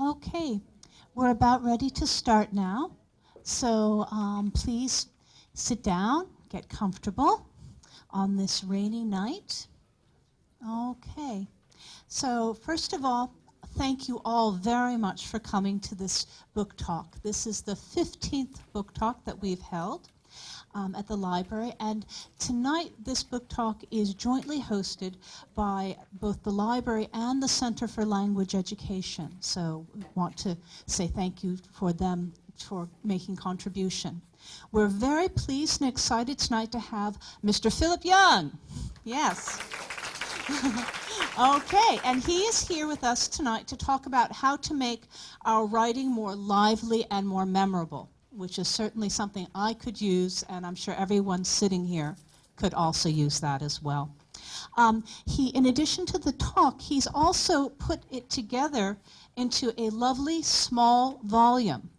Okay, we're about ready to start now. So please sit down, get comfortable on this rainy night. Okay, so first of all, thank you all very much for coming to this book talk. This is the 15th book talk that we've held at the library, and tonight this book talk is jointly hosted by both the library and the Center for Language Education. So we want to say thank you for them for making contribution. We're very pleased and excited tonight to have Mr. Philip Yeung. Yes. Okay, and he is here with us tonight to talk about how to make our writing more lively and more memorable, which is certainly something I could use, and I'm sure everyone sitting here could also use that as well. In addition to the talk, he's also put it together into a lovely small volume.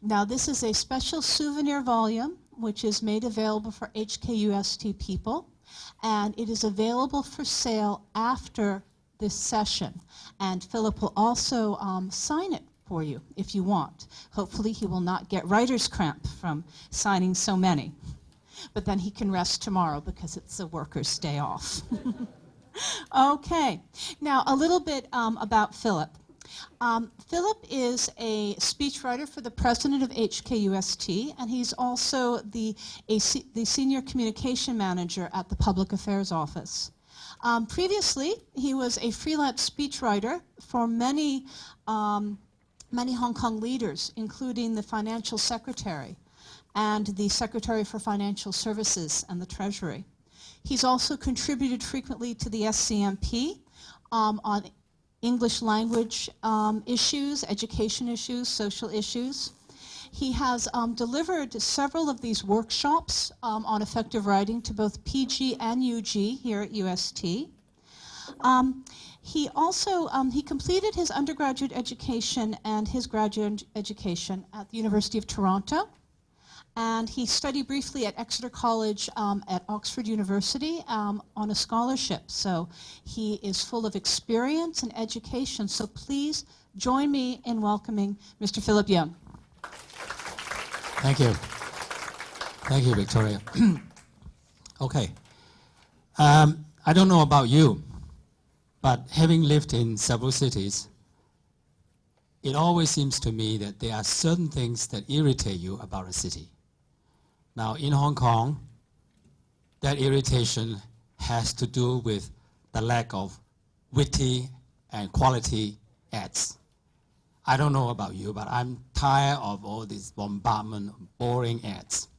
Now, this is a special souvenir volume, which is made available for HKUST people, and it is available for sale after this session. And Philip will also sign it for you if you want. Hopefully he will not get writer's cramp from signing so many. But then he can rest tomorrow because it's a worker's day off. Okay, now a little bit about Philip. Philip is a speechwriter for the president of HKUST, and he's also the senior communication manager at the Public Affairs Office. Previously, he was a freelance speechwriter for many Hong Kong leaders, including the financial secretary and the secretary for financial services and the treasury. He's also contributed frequently to the SCMP on English language issues, education issues, social issues. He has delivered several of these workshops on effective writing to both PG and UG here at UST. He also he completed his undergraduate education and his graduate education at the University of Toronto, and he studied briefly at Exeter College at Oxford University on a scholarship. So he is full of experience and education. So please join me in welcoming Mr. Philip Yeung. Thank you. Thank you, Victoria. Okay. I don't know about you, but having lived in several cities, it always seems to me that there are certain things that irritate you about a city. Now, in Hong Kong, that irritation has to do with the lack of witty and quality ads. I don't know about you, but I'm tired of all this bombardment of boring ads.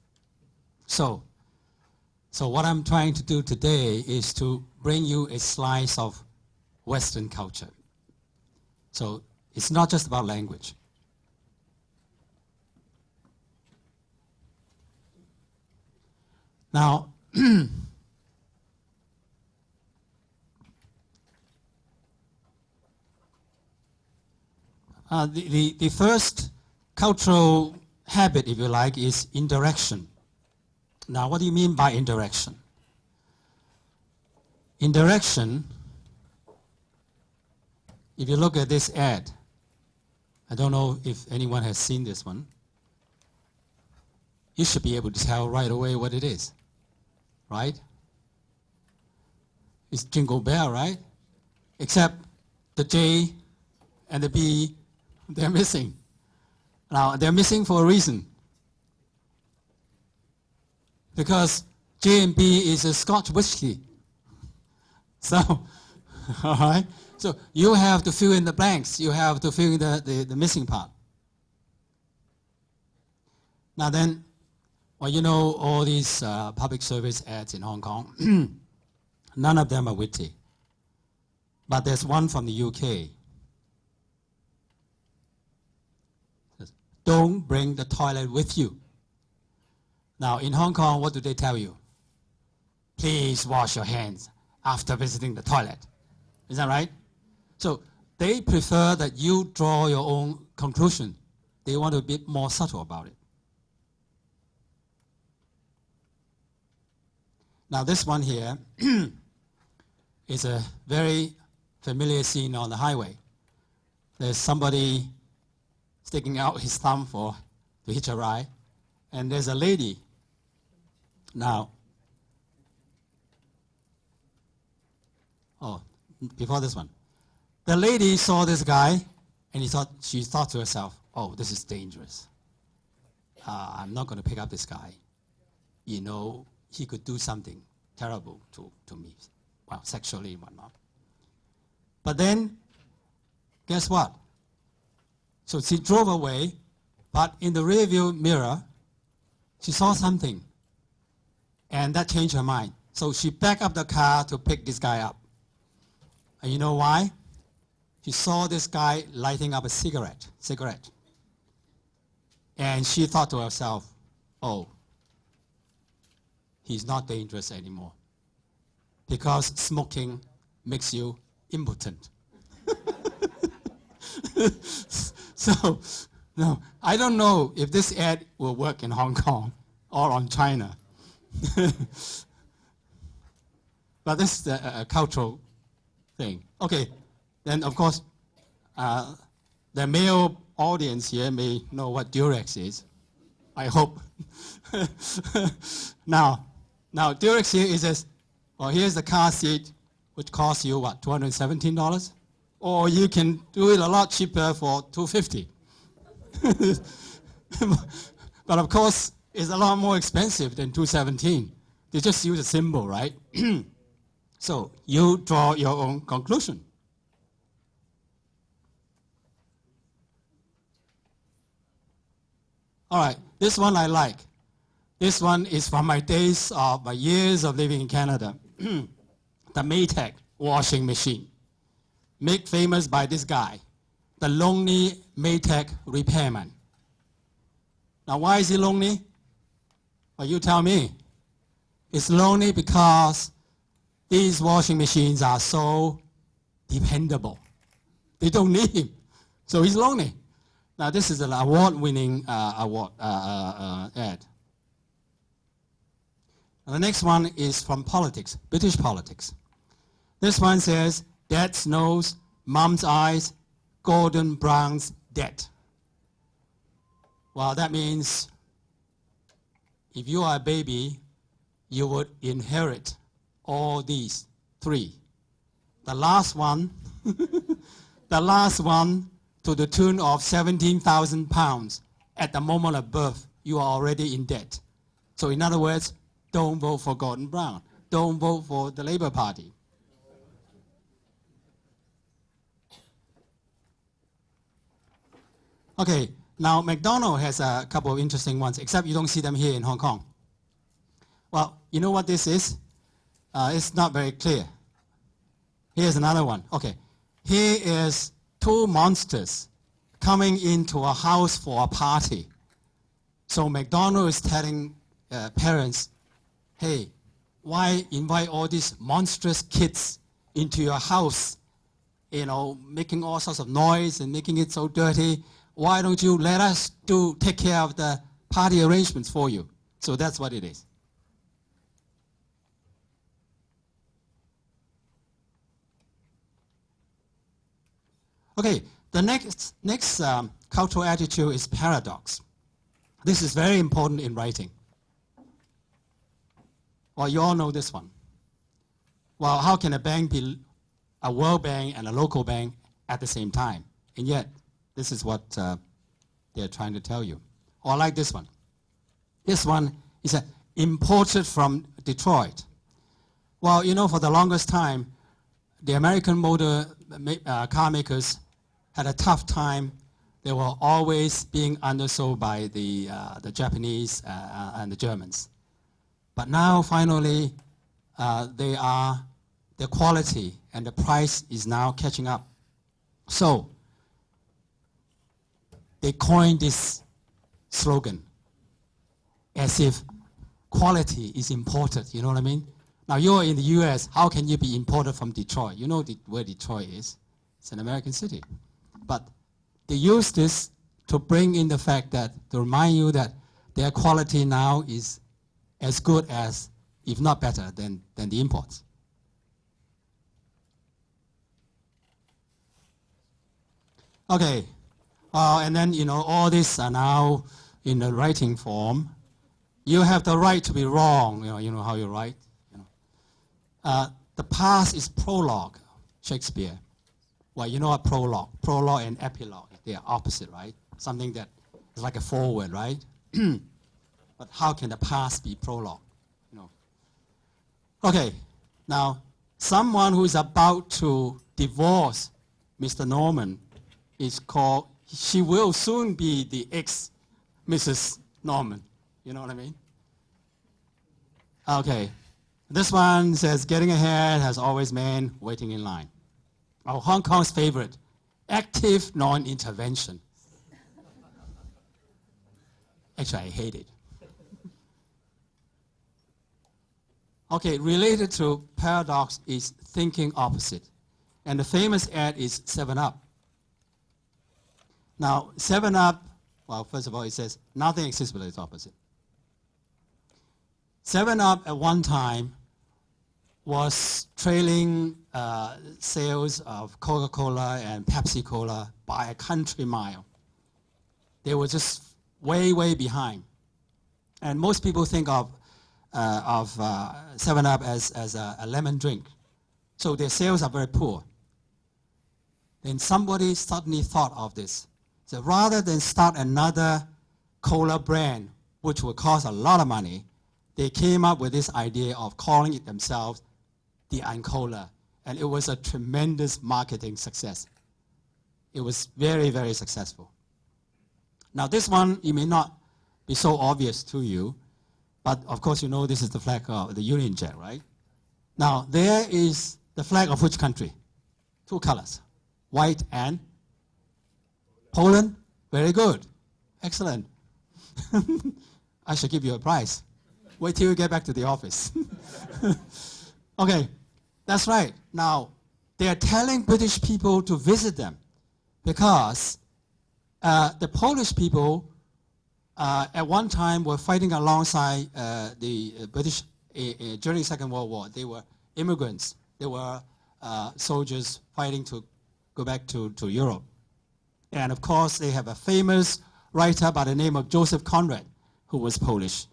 So what I'm trying to do today is to bring you a slice of Western culture. So it's not just about language. Now, the first cultural habit, if you like, is indirection. Now, what do you mean by indirection? Indirection, if you look at this ad, I don't know if anyone has seen this one, you should be able to tell right away what it is, right? It's Jingle Bell, right? Except the J and the B, they're missing. Now, they're missing for a reason. Because J and B is a Scotch whiskey. So, all right? So you have to fill in the blanks. You have to fill in the missing part. Now then, well, you know all these public service ads in Hong Kong, none of them are witty. But there's one from the UK. Don't bring the toilet with you. Now, in Hong Kong, what do they tell you? Please wash your hands after visiting the toilet. Is that right? So they prefer that you draw your own conclusion. They want to be more subtle about it. Now, this one here is a very familiar scene on the highway. There's somebody sticking out his thumb to hitch a ride. And there's a lady. Now, before this one. The lady saw this guy, and she thought to herself, oh, this is dangerous. I'm not going to pick up this guy. You know, he could do something terrible to me, well, sexually and whatnot. But then, guess what? So she drove away, but in the rearview mirror, she saw something, and that changed her mind. So she backed up the car to pick this guy up. And you know why? She saw this guy lighting up a cigarette. And she thought to herself, oh, he's not dangerous anymore, because smoking makes you impotent. So, no, I don't know if this ad will work in Hong Kong or on China. But this is a cultural thing. Okay, then of course, the male audience here may know what Durex is. I hope. Now, Durex here is well, here's the car seat, which costs you what, $217? Or you can do it a lot cheaper for $250. But of course, it's a lot more expensive than $217. They just use a symbol, right? So you draw your own conclusion. All right, this one I like. This one is from my days of my years of living in Canada. The Maytag washing machine, made famous by this guy, the lonely Maytag repairman. Now, why is he lonely? Well, you tell me. It's lonely because these washing machines are so dependable. They don't need him, so he's lonely. Now, this is an award-winning ad. And the next one is from politics, British politics. This one says, Dad's nose, Mom's eyes, Gordon Brown's debt. Well, that means if you are a baby, you would inherit all these three. The last one, to the tune of 17,000 pounds. At the moment of birth, you are already in debt. So in other words, don't vote for Gordon Brown. Don't vote for the Labour Party. Okay, now McDonald's has a couple of interesting ones, except you don't see them here in Hong Kong. Well, you know what this is? It's not very clear. Here's another one. Okay, here is two monsters coming into a house for a party. So McDonald's is telling parents, hey, why invite all these monstrous kids into your house, you know, making all sorts of noise and making it so dirty? Why don't you let us take care of the party arrangements for you? So that's what it is. Okay, the next cultural attitude is paradox. This is very important in writing. Well, you all know this one. Well, how can a bank be a world bank and a local bank at the same time? And yet, this is what they're trying to tell you. Or I like this one. This one is imported from Detroit. Well, you know, for the longest time, the American motor car makers had a tough time. They were always being undersold by the Japanese and the Germans. But now, finally, the quality and the price is now catching up. So, they coined this slogan as if quality is imported, you know what I mean? Now, you're in the US, how can you be imported from Detroit? You know where Detroit is. It's an American city. But they use this to bring in the fact that, to remind you that their quality now is as good as, if not better, than the imports. Okay, And then, all these are now in the writing form. You have the right to be wrong, you know how you write. The past is prologue, Shakespeare. Well, you know what prologue? Prologue and epilogue, they are opposite, right? Something that is like a foreword, right? But how can the past be prologue? Okay, now, someone who is about to divorce Mr. Norman is called, she will soon be the ex-Mrs. Norman. You know what I mean? Okay, this one says, getting ahead has always meant waiting in line. Oh, Hong Kong's favorite, active non-intervention. Actually, I hate it. Okay, related to paradox is thinking opposite. And the famous ad is 7-Up. Now, 7-Up, well, first of all, it says nothing exists but its opposite. 7-Up at one time was trailing sales of Coca-Cola and Pepsi-Cola by a country mile. They were just way, way behind. And most people think of 7-Up as a lemon drink. So their sales are very poor. Then somebody suddenly thought of this. So rather than start another cola brand, which would cost a lot of money, they came up with this idea of calling it themselves the Uncola. And it was a tremendous marketing success. It was very, very successful. Now this one, it may not be so obvious to you, but of course you know this is the flag of the Union Jack, right? Now there is the flag of which country? Two colors, white and Poland. Very good, excellent. I should give you a prize. Wait till you get back to the office. Okay, that's right. Now they are telling British people to visit them because the Polish people at one time were fighting alongside the British during the Second World War. They were immigrants. They were soldiers fighting to go back to Europe. And of course, they have a famous writer by the name of Joseph Conrad, who was Polish.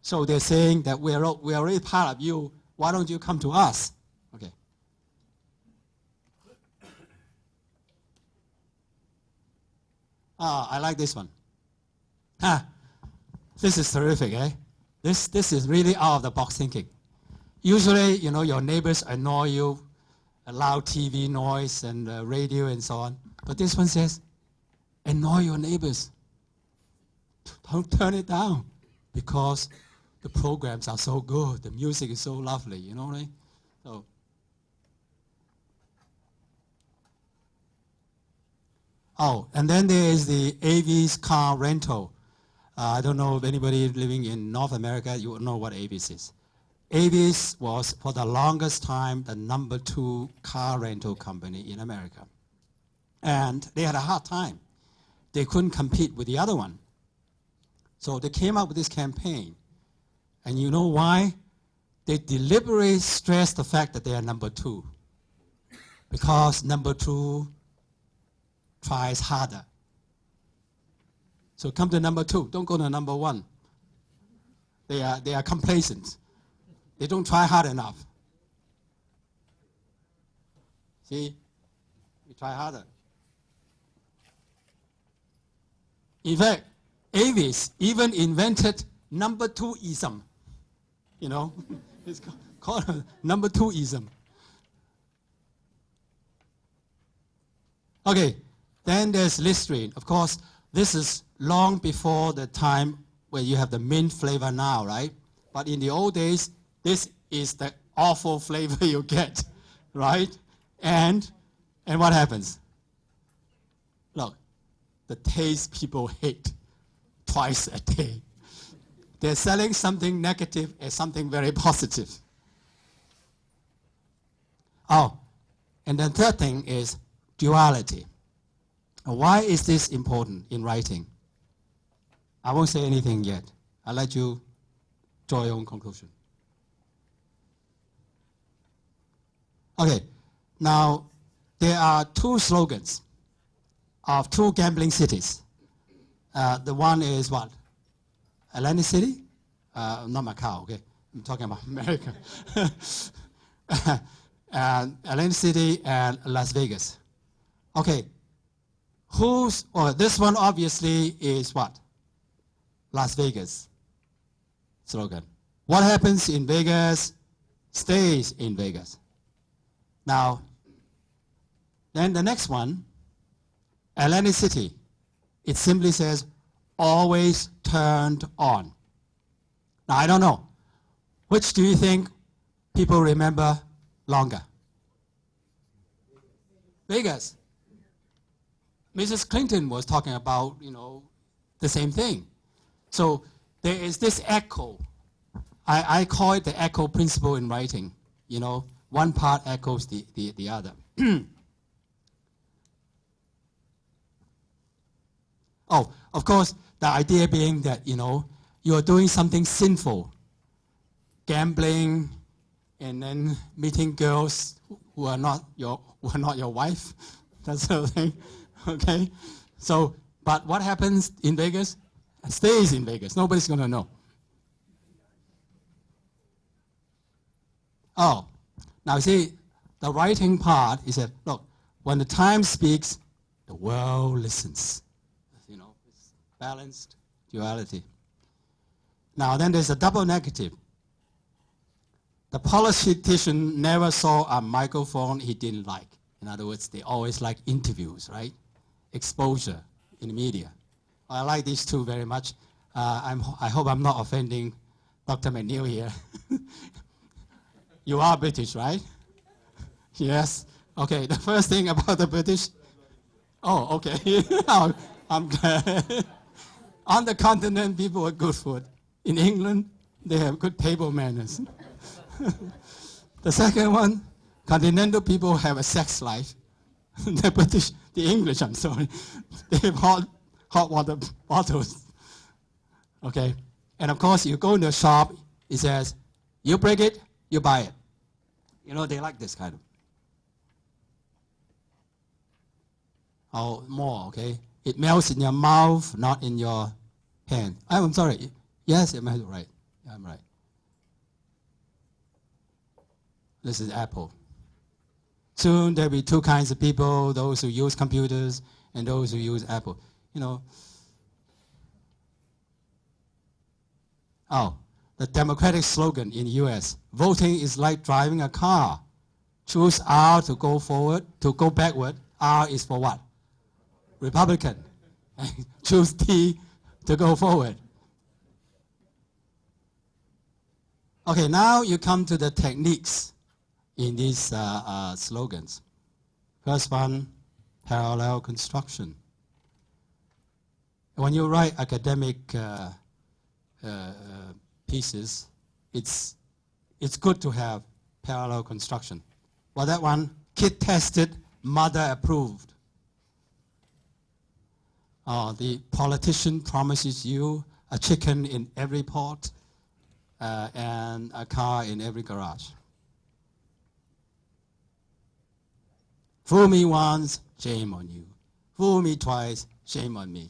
So they're saying that we're already part of you. Why don't you come to us? Okay. I like this one. This is terrific, eh? This is really out of the box thinking. Usually, your neighbors annoy you, a loud TV noise and radio and so on. But this one says, annoy your neighbors. Don't turn it down because the programs are so good, the music is so lovely, you know what I mean? So, oh, and then there is the AV's car rental. I don't know if anybody living in North America, you would know what Avis is. Avis was, for the longest time, the #2 car rental company in America. And they had a hard time. They couldn't compete with the other one. So they came up with this campaign. And you know why? They deliberately stress the fact that they are #2. Because #2 tries harder. So come to #2, don't go to #1. They are complacent. They don't try hard enough. See, we try harder. In fact, Avis even invented #2ism. It's called #2ism. Okay, then there's Listerine. Of course, this is long before the time where you have the mint flavor now, right? But in the old days, this is the awful flavor you get, right? And what happens? Look, the taste people hate twice a day. They're selling something negative as something very positive. Oh, and the third thing is duality. Why is this important in writing? I won't say anything yet. I'll let you draw your own conclusion. Okay, now there are two slogans. of two gambling cities. The one is what? Atlantic City? Not Macau, okay. I'm talking about America. Atlantic City and Las Vegas. Okay. This one obviously is what? Las Vegas slogan. What happens in Vegas stays in Vegas. Now, then the next one, Atlantic City. It simply says, always turned on. Now, I don't know. Which do you think people remember longer? Vegas. Mrs. Clinton was talking about, the same thing. So there is this echo. I call it the echo principle in writing. One part echoes the other. Oh, of course, the idea being that, you are doing something sinful, gambling, and then meeting girls who are not your wife, that sort of thing. Okay? So, but what happens in Vegas stays in Vegas. Nobody's going to know. Oh, now see, the writing part is that, look, when the Times speaks, the world listens. It's balanced duality. Now then there's a double negative. The politician never saw a microphone he didn't like. In other words, they always like interviews, right? Exposure in the media. I like these two very much. I hope I'm not offending Dr. McNeil here. You are British, right? Yes. Okay, the first thing about the British. Oh, okay. I'm glad. On the continent, people are good food. In England, they have good table manners. The second one, continental people have a sex life. The English, I'm sorry, they have hot water bottles. Okay, and of course, you go into a shop, it says, you break it, you buy it. They like this kind of. Oh, more, okay? It melts in your mouth, not in your hand. I'm sorry. Yes, I'm right. I'm right. This is Apple. Soon there'll be two kinds of people, those who use computers and those who use Apple. Oh, the Democratic slogan in the US, voting is like driving a car. Choose R to go forward, to go backward. R is for what? Republican. Choose T to go forward. Okay, now you come to the techniques in these slogans. First one, parallel construction. When you write academic pieces, it's good to have parallel construction. Well, that one, kid tested, mother approved. The politician promises you a chicken in every pot and a car in every garage. Fool me once, shame on you. Fool me twice, shame on me.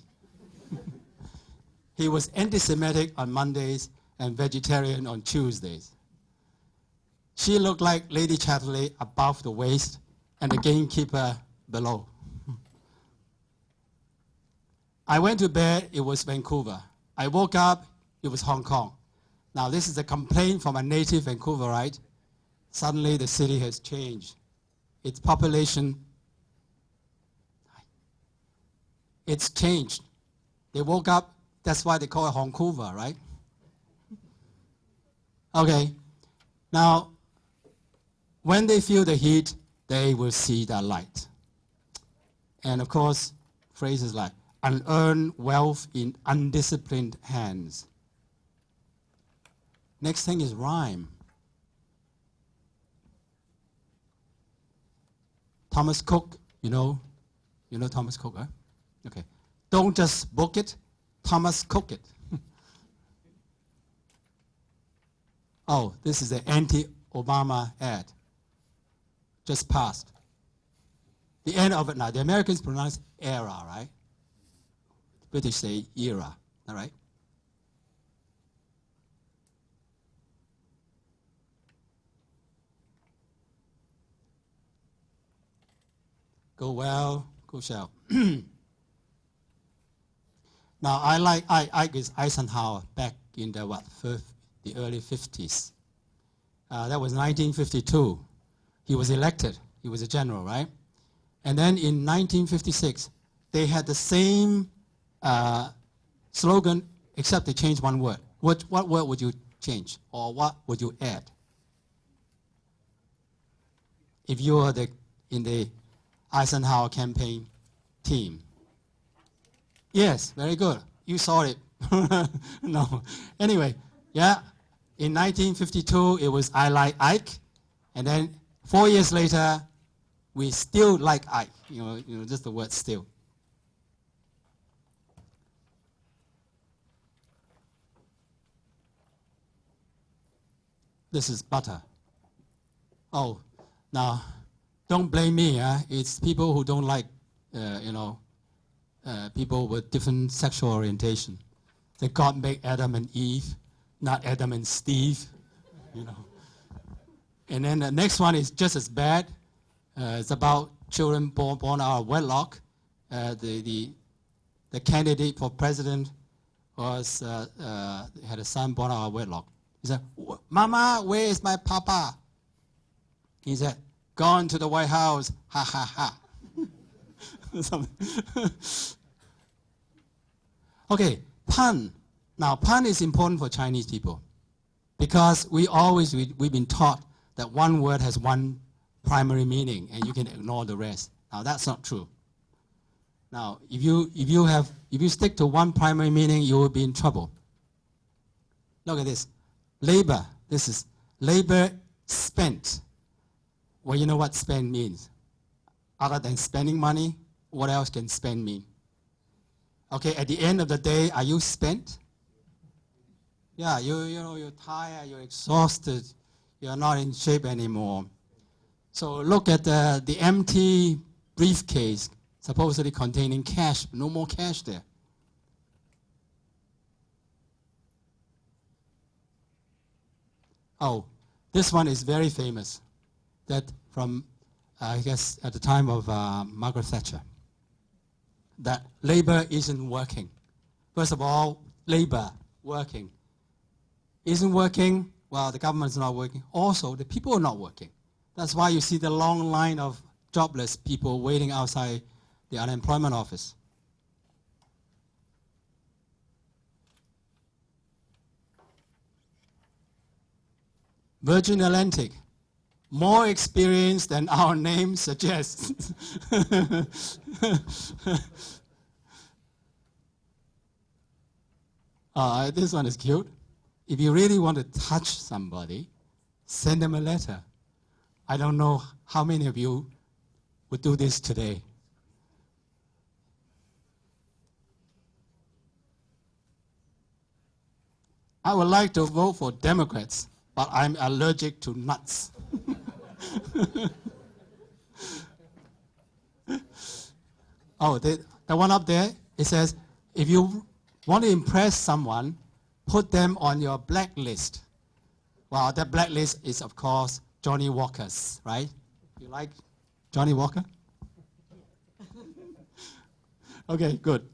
He was anti-Semitic on Mondays and vegetarian on Tuesdays. She looked like Lady Chatterley above the waist and the gamekeeper below. I went to bed, it was Vancouver. I woke up, it was Hong Kong. Now this is a complaint from a native Vancouverite. Suddenly the city has changed. Its population, it's changed. They woke up, that's why they call it Vancouver, right? Okay, now when they feel the heat, they will see the light. And of course, phrases like unearned wealth in undisciplined hands. Next thing is rhyme. Thomas Cook, you know Thomas Cook, huh? Okay. Don't just book it, Thomas Cook it. Oh, this is the anti-Obama ad. Just passed. The end of it now. The Americans pronounce era, right? The British say era, all right? Go well, go shall. Now, I like Eisenhower back in the the early 50s. That was 1952. He was elected. He was a general, right? And then in 1956, they had the same slogan, except they changed one word. What word would you change, or what would you add? If you are in the Eisenhower campaign team. Yes, very good. You saw it. No. Anyway, yeah. In 1952, it was I like Ike. And then 4 years later, we still like Ike. You know, just the word still. This is butter. Oh, now, don't blame me. It's people who don't like, people with different sexual orientation. That God made Adam and Eve, not Adam and Steve, you know. And then the next one is just as bad. It's about children born out of wedlock. The candidate for president was had a son born out of wedlock. He said, "Mama, where is my papa?" He said, "Gone to the White House, ha ha ha." Okay, pun. Now, pun is important for Chinese people because we've been taught that one word has one primary meaning and you can ignore the rest. Now, that's not true. Now, if you stick to one primary meaning, you will be in trouble. Look at this. Labor. This is labor spent. Well, you know what spend means. Other than spending money, what else can spend mean? Okay, at the end of the day, are you spent? Yeah, you're tired, you're exhausted, you're not in shape anymore. So look at the empty briefcase, supposedly containing cash, but no more cash there. Oh, this one is very famous. That from, I guess, at the time of Margaret Thatcher, that labor isn't working. First of all, labor, working. Isn't working, well, the government's not working. Also, the people are not working. That's why you see the long line of jobless people waiting outside the unemployment office. Virgin Atlantic, more experience than our name suggests. This one is cute. If you really want to touch somebody, send them a letter. I don't know how many of you would do this today. I would like to vote for Democrats, but I'm allergic to nuts. Oh, the one up there, it says, if you want to impress someone, put them on your blacklist. Well, that blacklist is, of course, Johnny Walker's, right? You like Johnny Walker? Okay, good.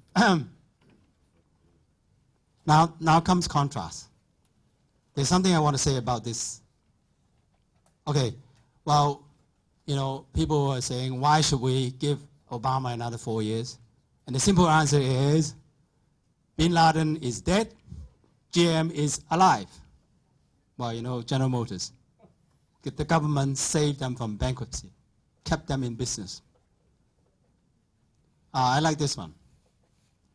Now comes contrast. There's something I want to say about this. Okay, well, people are saying, why should we give Obama another 4 years? And the simple answer is, Bin Laden is dead, GM is alive. Well, General Motors. The government saved them from bankruptcy, kept them in business. I like this one.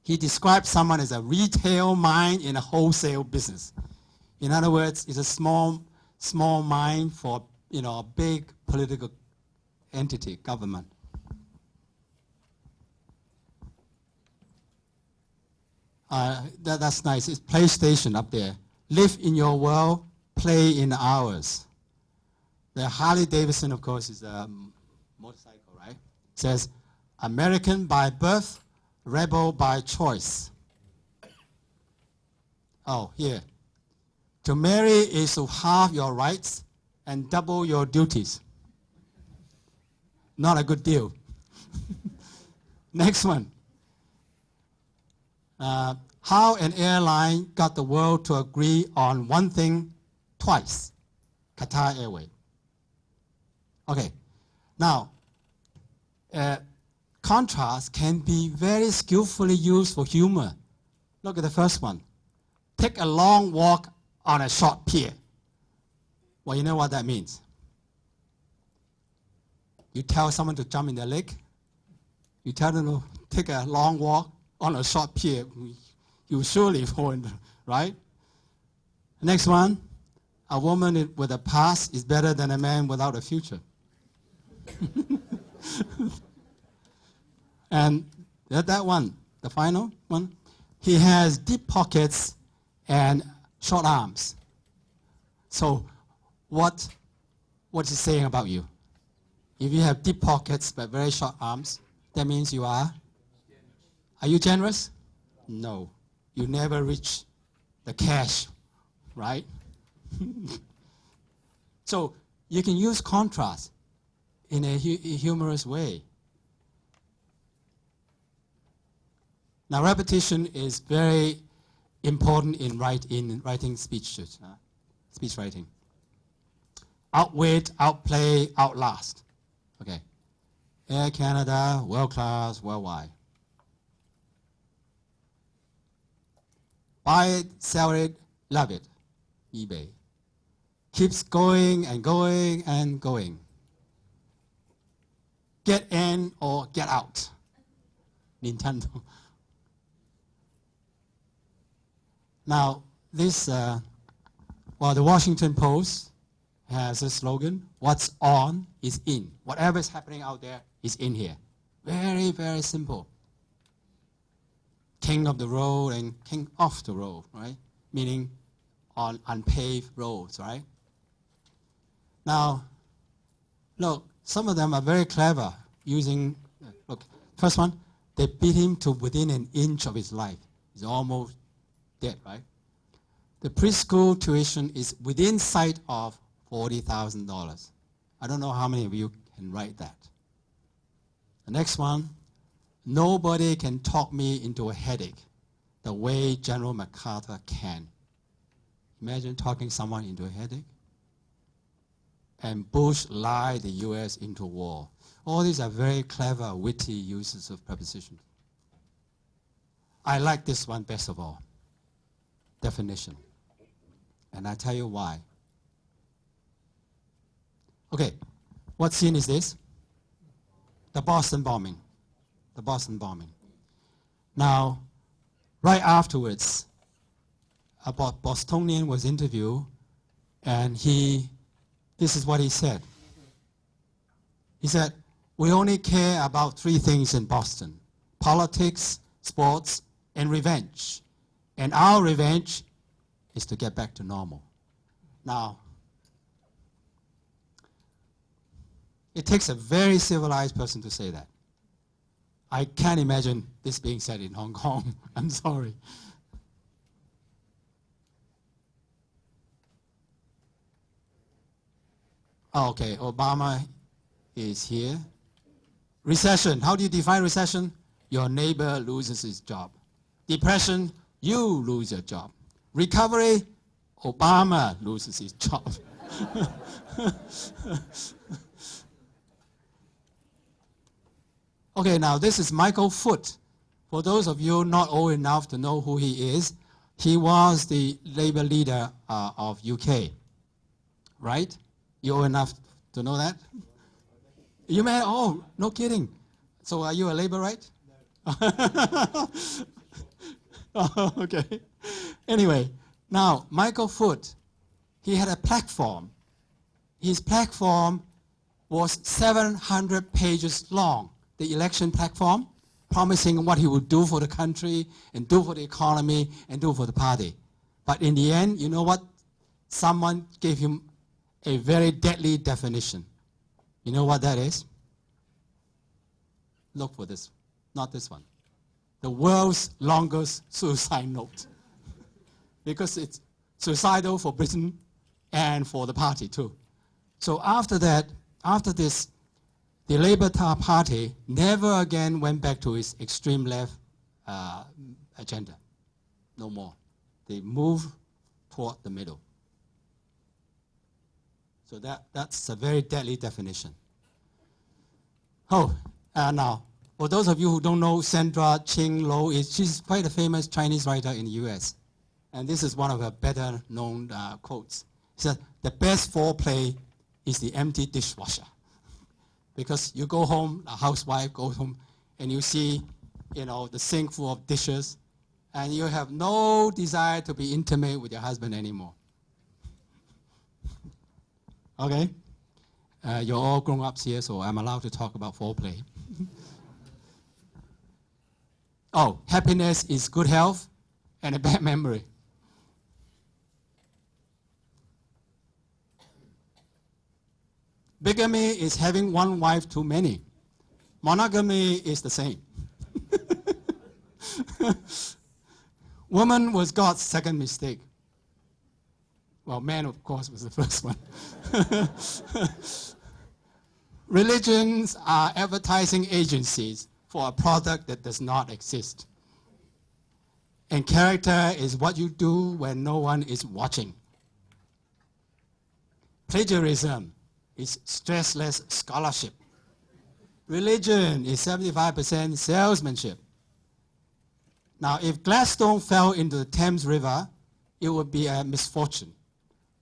He described someone as a retail mind in a wholesale business. In other words, it's a small mind for a big political entity, government. That's nice. It's PlayStation up there. Live in your world, play in ours. The Harley Davidson, of course, is a motorcycle, right? says, American by birth, rebel by choice. Oh, here. To marry is to halve your rights and double your duties. Not a good deal. Next one. How an airline got the world to agree on one thing twice. Qatar Airways. Okay. Now, contrast can be very skillfully used for humor. Look at the first one. Take a long walk on a short pier. Well, you know what that means. You tell someone to jump in the lake. You tell them to take a long walk on a short pier. You surely fall into, right? Next one. A woman with a past is better than a man without a future. And that one, the final one. He has deep pockets and short arms. So what's it saying about you? If you have deep pockets but very short arms, that means you are you generous? No. You never reach the cash, right? So you can use contrast in a humorous way. Now, repetition is very important in writing speech writing. Outwit, outplay, outlast. Okay. Air Canada, world class, worldwide. Buy it, sell it, love it. eBay. Keeps going and going and going. Get in or get out. Nintendo. Now, this, the Washington Post has a slogan, what's on is in. Whatever is happening out there is in here. Very, very simple. King of the road and king off the road, right? Meaning on unpaved roads, right? Now, look, some of them are very clever using, look, first one, they beat him to within an inch of his life. He's almost dead, right? The preschool tuition is within sight of $40,000. I don't know how many of you can write that. The next one, nobody can talk me into a headache the way General MacArthur can. Imagine talking someone into a headache. And Bush lied the US into war. All these are very clever, witty uses of prepositions. I like this one best of all. Definition. And I tell you why. Okay, what scene is this? The Boston bombing. The Boston bombing. Now, right afterwards, a Bostonian was interviewed, and this is what he said. He said, we only care about three things in Boston: politics, sports, and revenge. And our revenge is to get back to normal. Now, it takes a very civilized person to say that. I can't imagine this being said in Hong Kong. I'm sorry. Okay, Obama is here. Recession. How do you define recession? Your neighbor loses his job. Depression, you lose your job. Recovery, Obama loses his job. Okay, now this is Michael Foot. For those of you not old enough to know who he is, he was the Labour leader of UK, right? You old enough to know that? You may, oh, no kidding. So are you a Labourite? No. Oh, okay. Anyway, now, Michael Foot, he had a platform. His platform was 700 pages long, the election platform, promising what he would do for the country and do for the economy and do for the party. But in the end, you know what? Someone gave him a very deadly definition. You know what that is? Look for this, not this one. The world's longest suicide note. Because it's suicidal for Britain and for the party too. So after that, after this, the Labour Party never again went back to its extreme left agenda. No more. They moved toward the middle. So that's a very deadly definition. Now, for those of you who don't know Sandra Ching Lo, she's quite a famous Chinese writer in the US. And this is one of her better known quotes. She said, the best foreplay is the empty dishwasher. Because you go home, a housewife goes home, and you see, the sink full of dishes, and you have no desire to be intimate with your husband anymore. Okay? You're all grown-ups here, so I'm allowed to talk about foreplay. Happiness is good health and a bad memory. Bigamy is having one wife too many. Monogamy is the same. Woman was God's second mistake. Well, man, of course, was the first one. Religions are advertising agencies for a product that does not exist. And character is what you do when no one is watching. Plagiarism is stressless scholarship. Religion is 75% salesmanship. Now, if Gladstone fell into the Thames River, it would be a misfortune.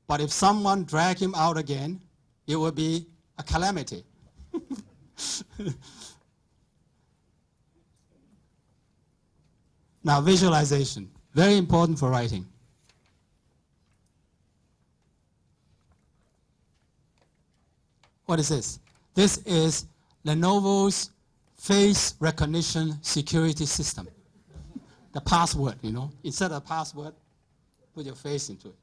But if someone dragged him out again, it would be a calamity. Now, visualization, very important for writing. What is this? This is Lenovo's face recognition security system. The password, instead of password, put your face into it.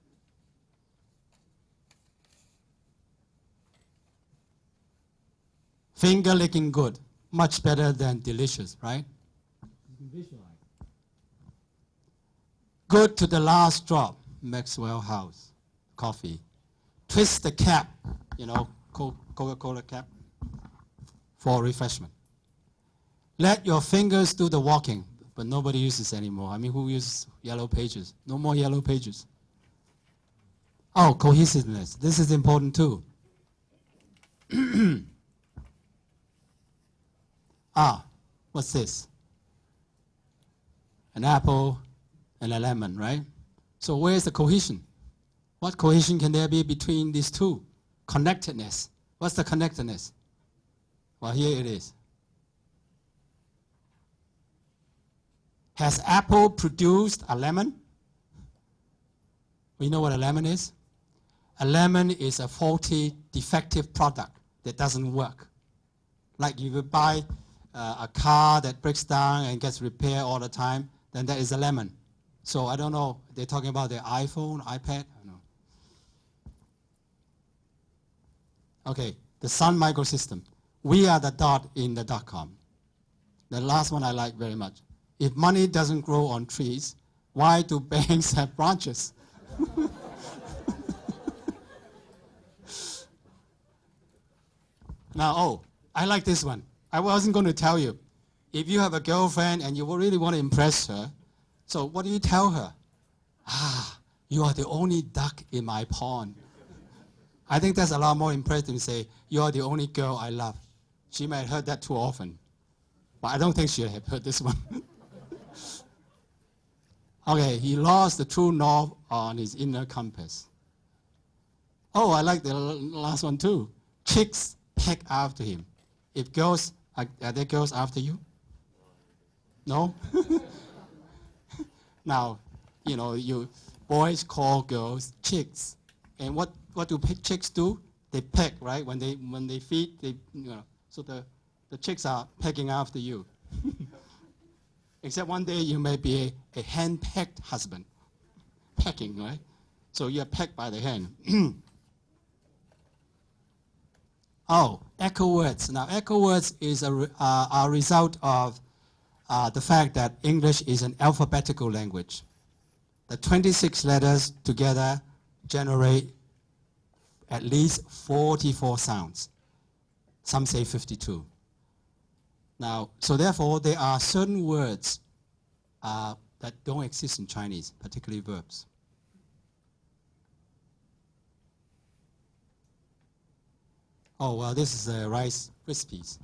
Finger licking good, much better than delicious, right? You can visualize. Good to the last drop, Maxwell House, coffee. Twist the cap, Coca-Cola cap, for refreshment. Let your fingers do the walking, but nobody uses anymore. I mean, who uses yellow pages? No more yellow pages. Cohesiveness. This is important too. What's this? An apple and a lemon, right? So where's the cohesion? What cohesion can there be between these two? Connectedness. What's the connectedness? Well, here it is. Has apple produced a lemon? You know what a lemon is? A lemon is a faulty, defective product that doesn't work. Like you would buy a car that breaks down and gets repaired all the time, then that is a lemon. So I don't know, they're talking about their iPhone, iPad? I don't know. Okay, the Sun microsystem. We are the dot in the .com. The last one I like very much. If money doesn't grow on trees, why do banks have branches? Now, I like this one. I wasn't going to tell you. If you have a girlfriend and you really want to impress her, so what do you tell her? You are the only duck in my pond. I think that's a lot more impressive than say, you are the only girl I love. She might have heard that too often. But I don't think she'll have heard this one. Okay, he lost the true north on his inner compass. I like the last one too. Chicks peck after him. If girls, are there girls after you? No? Now, you boys call girls chicks. And what do chicks do? They peck, right? When they feed, so the chicks are pecking after you. Except one day you may be a hand-pecked husband. Pecking, right? So you're pecked by the hand. Oh, echo words. Now, echo words is a result of the fact that English is an alphabetical language. The 26 letters together generate at least 44 sounds. Some say 52. Now, so therefore, there are certain words that don't exist in Chinese, particularly verbs. Oh, well, this is the Rice Krispies.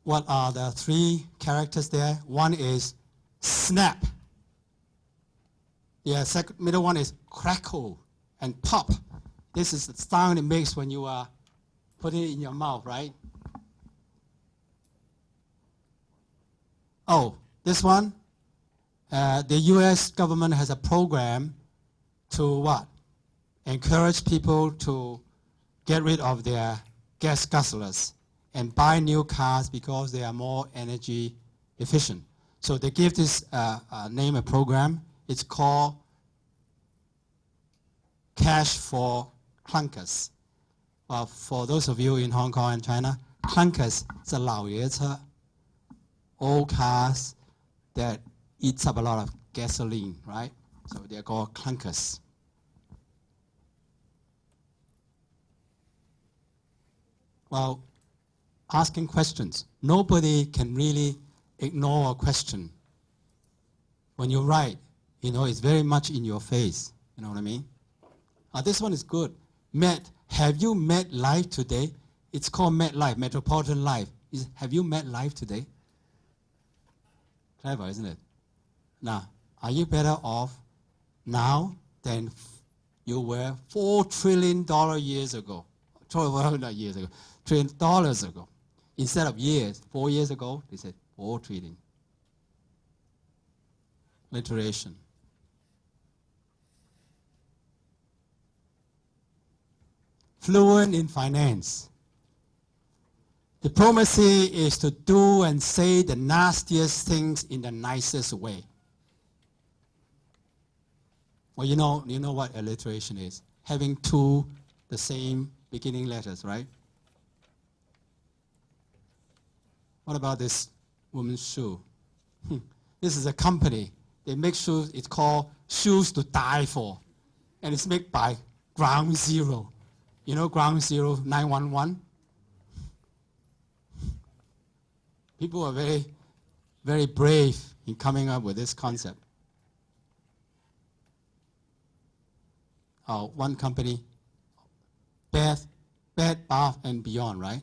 What are the three characters there? One is snap. The middle one is crackle and pop. This is the sound it makes when you put it in your mouth, right? Oh, this one, the US government has a program to what? Encourage people to get rid of their gas guzzlers and buy new cars because they are more energy efficient. So they give this name a program. It's called Cash for Clunkers. Well, for those of you in Hong Kong and China, clunkers is a 老爷车, old cars that eats up a lot of gasoline, right? So they're called clunkers. Well, asking questions. Nobody can really ignore a question. When you write, it's very much in your face. You know what I mean? This one is good. Have you met life today? It's called Met Life, Metropolitan Life. Have you met life today? Clever, isn't it? Now, are you better off now than you were $4 trillion years ago? Not years ago, $1 trillion ago. Instead of years, 4 years ago, they said 4 trillion. Alliteration. Fluent in finance. Diplomacy is to do and say the nastiest things in the nicest way. Well, you know what alliteration is. Having two the same beginning letters, right? What about this woman's shoe? This is a company. They make shoes. It's called Shoes to Die For. And it's made by Ground Zero. You know Ground Zero 911? People are very, very brave in coming up with this concept. One company, Bed Bath and Beyond, right?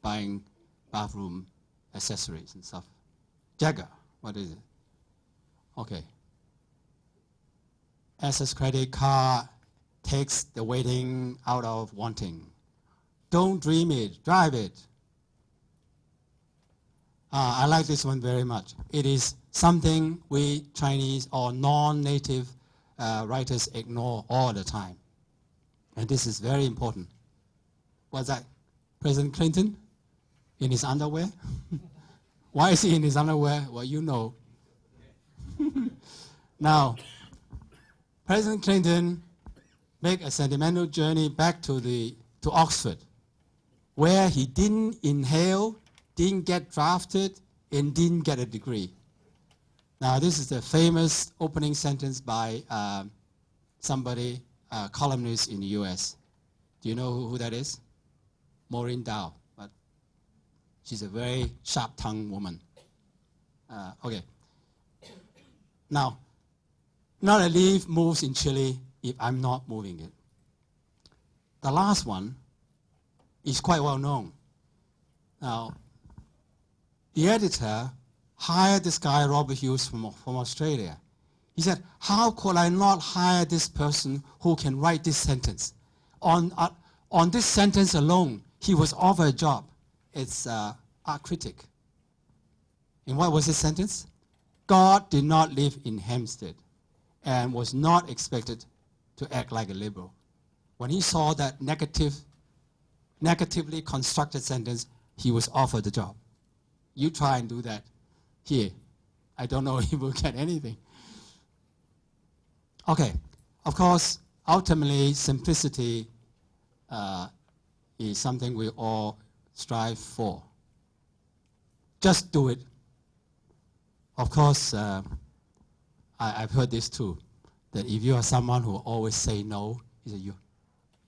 Buying bathroom accessories and stuff. Jagger, what is it? Okay. Access credit card takes the waiting out of wanting. Don't dream it, drive it. I like this one very much. It is something we Chinese or non-native writers ignore all the time. And this is very important. What's that? President Clinton in his underwear? Why is he in his underwear? Well, you know. Now, President Clinton made a sentimental journey back to Oxford, where he didn't inhale, didn't get drafted, and didn't get a degree. Now, this is the famous opening sentence by somebody, a columnist in the US. Do you know who that is? Maureen Dow. But she's a very sharp-tongued woman. Okay. Now, not a leaf moves in Chile if I'm not moving it. The last one is quite well known. Now, the editor hired this guy, Robert Hughes, from Australia. He said, how could I not hire this person who can write this sentence? On this sentence alone, he was offered a job. It's art critic. And what was his sentence? God did not live in Hampstead and was not expected to act like a liberal. When he saw that negatively constructed sentence, he was offered the job. You try and do that here. I don't know if we'll get anything. Okay, of course, ultimately, simplicity is something we all strive for. Just do it. Of course, I've heard this too, that if you are someone who always say no, you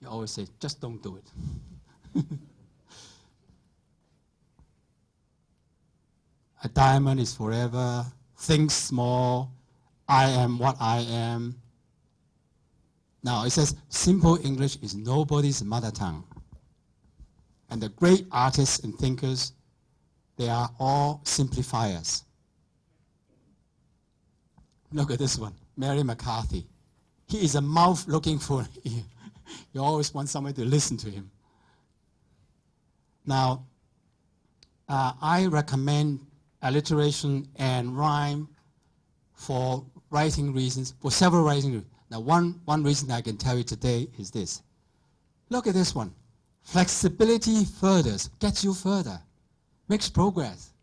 always say, just don't do it. A diamond is forever, think small, I am what I am. Now it says, simple English is nobody's mother tongue. And the great artists and thinkers, they are all simplifiers. Look at this one, Mary McCarthy. He is a mouth looking for an ear. You always want somebody to listen to him. Now, I recommend alliteration and rhyme for writing reasons, for several writing reasons. Now, one reason I can tell you today is this. Look at this one. Flexibility furthers, gets you further, makes progress.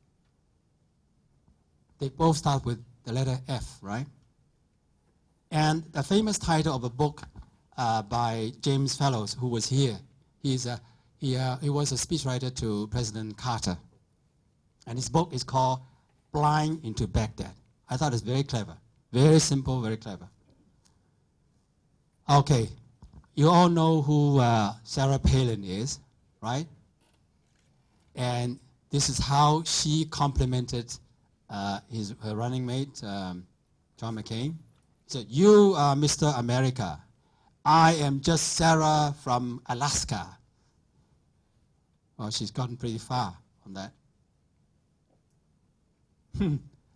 They both start with the letter F, right? And the famous title of a book by James Fellows, who was here, he was a speechwriter to President Carter. And his book is called Blind into Baghdad. I thought it's very clever. Very simple, very clever. Okay, you all know who Sarah Palin is, right? And this is how she complimented her running mate, John McCain. He said, you are Mr. America. I am just Sarah from Alaska. Well, she's gotten pretty far on that.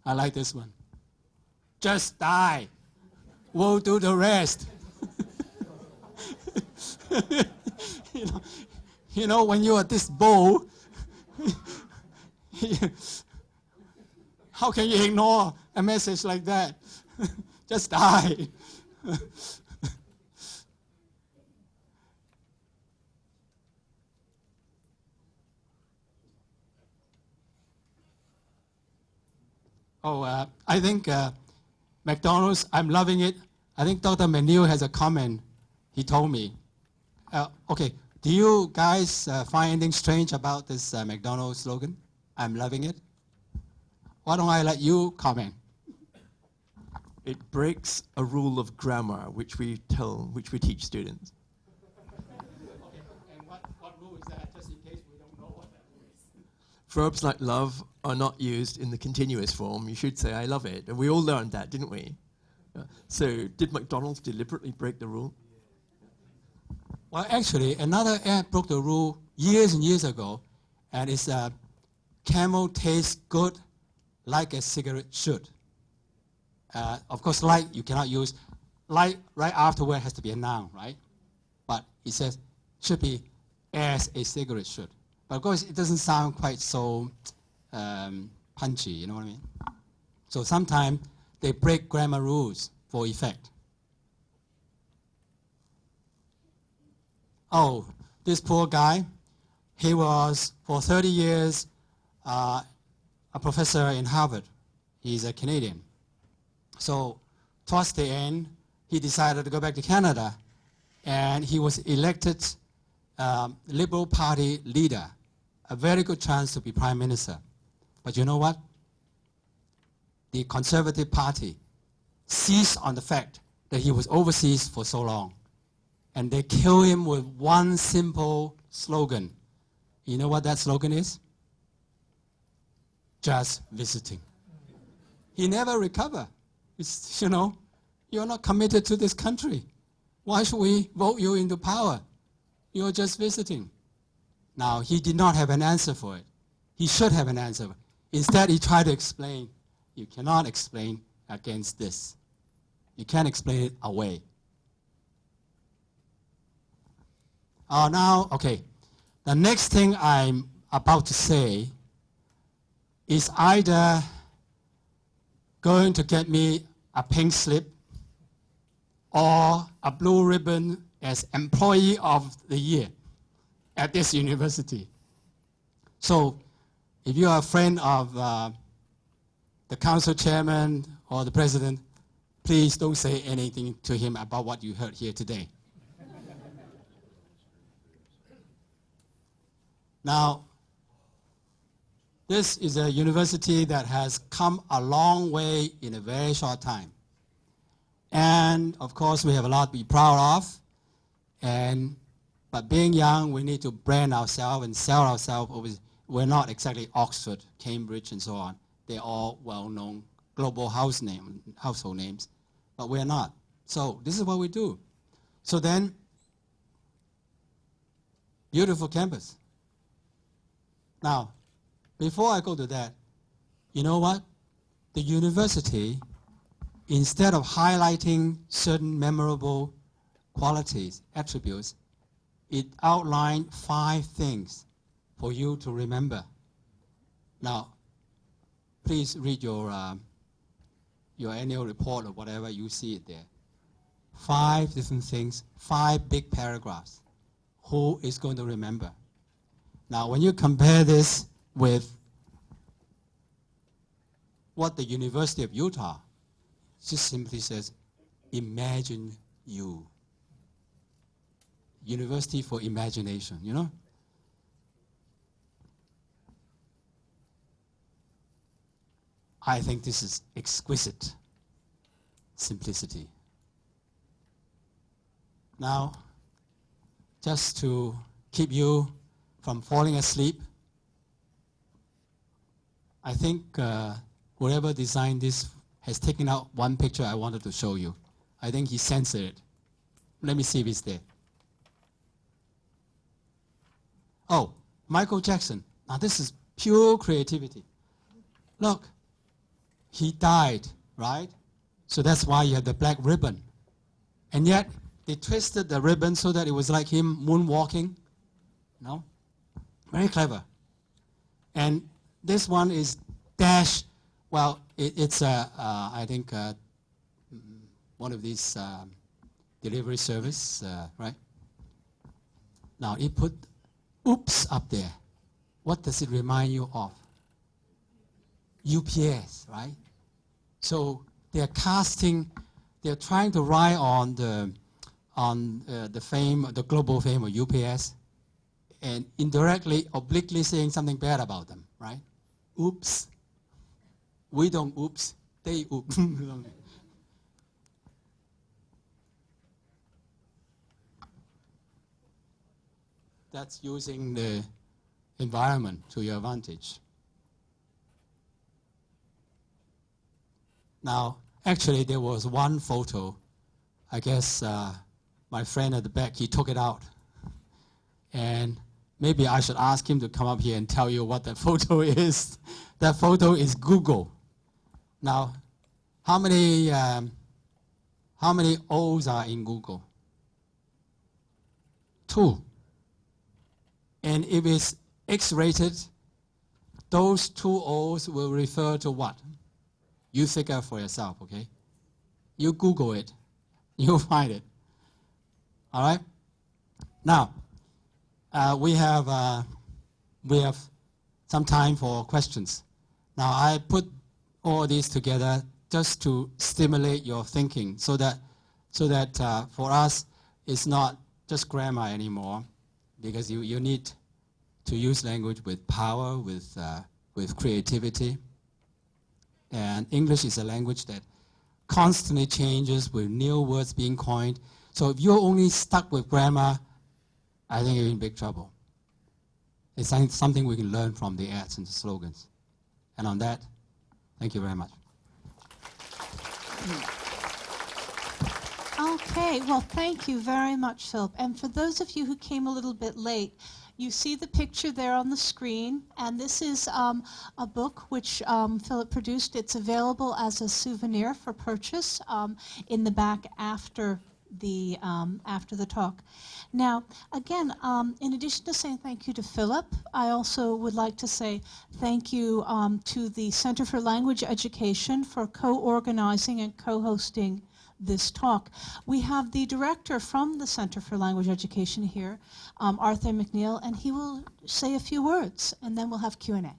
I like this one. Just die. We'll do the rest. you know, when you are this bold, how can you ignore a message like that? Just die. I think McDonald's, I'm loving it. I think Dr. Menil has a comment he told me. Okay, do you guys find anything strange about this McDonald's slogan? I'm loving it. Why don't I let you comment? It breaks a rule of grammar which we teach students. Okay, and what rule is that, just in case we don't know what that rule is? Verbs like love are not used in the continuous form. You should say, I love it. And we all learned that, didn't we? So did McDonald's deliberately break the rule? Well, actually, another ad broke the rule years and years ago, and it's camel tastes good like a cigarette should. Of course, like you cannot use. Like right afterward has to be a noun, right? But it says should be as a cigarette should. But of course, it doesn't sound quite so punchy, you know what I mean? So sometimes they break grammar rules for effect. Oh, this poor guy, he was for 30 years a professor in Harvard. He's a Canadian. So towards the end, he decided to go back to Canada, and he was elected Liberal Party leader, a very good chance to be Prime Minister. But you know what? The Conservative Party seized on the fact that he was overseas for so long, and they killed him with one simple slogan. You know what that slogan is? Just visiting. He never recovered. It's, you know, you're not committed to this country. Why should we vote you into power? You're just visiting. Now, he did not have an answer for it. He should have an answer. Instead, he tried to explain. You cannot explain against this. You can't explain it away. Now, okay. The next thing I'm about to say is either going to get me a pink slip or a blue ribbon as Employee of the Year at this university. So if you are a friend of the council chairman or the president, please don't say anything to him about what you heard here today. Now, this is a university that has come a long way in a very short time. And of course, we have a lot to be proud of. But being young, we need to brand ourselves and sell ourselves. We're not exactly Oxford, Cambridge, and so on. They're all well-known global household names, but we're not. So this is what we do. So then, beautiful campus. Now, before I go to that, you know what? The university, instead of highlighting certain memorable qualities, attributes, it outlined 5 things for you to remember. Now, please read your annual report or whatever, you see it there. 5 different things, 5 big paragraphs. Who is going to remember? Now, when you compare this with what the University of Utah just simply says, imagine you. University for imagination, you know? I think this is exquisite simplicity. Now, just to keep you from falling asleep, I think whoever designed this has taken out one picture I wanted to show you. I think he censored it. Let me see if it's there. Oh, Michael Jackson. Now this is pure creativity. Look, he died, right? So that's why you have the black ribbon. And yet, they twisted the ribbon so that it was like him moonwalking. No? Very clever. And this one is dash. Well, it's I think one of these delivery service, right? Now it put oops up there. What does it remind you of? UPS, right? So they're casting, they're trying to ride on the fame, the global fame of UPS, and indirectly, obliquely saying something bad about them, right? Oops. We don't oops, they oops. That's using the environment to your advantage. Now, actually, there was one photo. I guess my friend at the back, he took it out. And maybe I should ask him to come up here and tell you what that photo is. That photo is Google. Now, how many O's are in Google? 2. And if it's X-rated, those 2 O's will refer to what? You figure for yourself, okay? You Google it, you'll find it. All right? Now, we have some time for questions. Now, I put all these together just to stimulate your thinking, so that for us, it's not just grammar anymore, because you need to use language with power, with creativity. And English is a language that constantly changes with new words being coined. So if you're only stuck with grammar, I think you're in big trouble. It's something we can learn from the ads and the slogans. And on that, thank you very much. Okay, well, thank you very much, Philip. And for those of you who came a little bit late, you see the picture there on the screen, and this is a book which Philip produced. It's available as a souvenir for purchase in the back after the talk. Now, again, in addition to saying thank you to Philip, I also would like to say thank you to the Center for Language Education for co-organizing and co-hosting this talk. We have the director from the Center for Language Education here, Arthur McNeil, and he will say a few words, and then we'll have Q&A.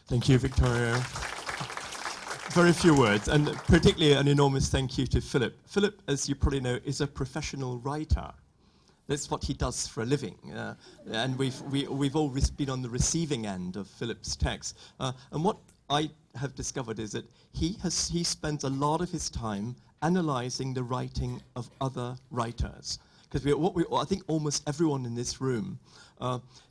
Thank you, Victoria. Very few words, and particularly an enormous thank you to Philip. Philip, as you probably know, is a professional writer. That's what he does for a living. And we've all been on the receiving end of Philip's text. And what I have discovered is that he spends a lot of his time analyzing the writing of other writers. Because I think almost everyone in this room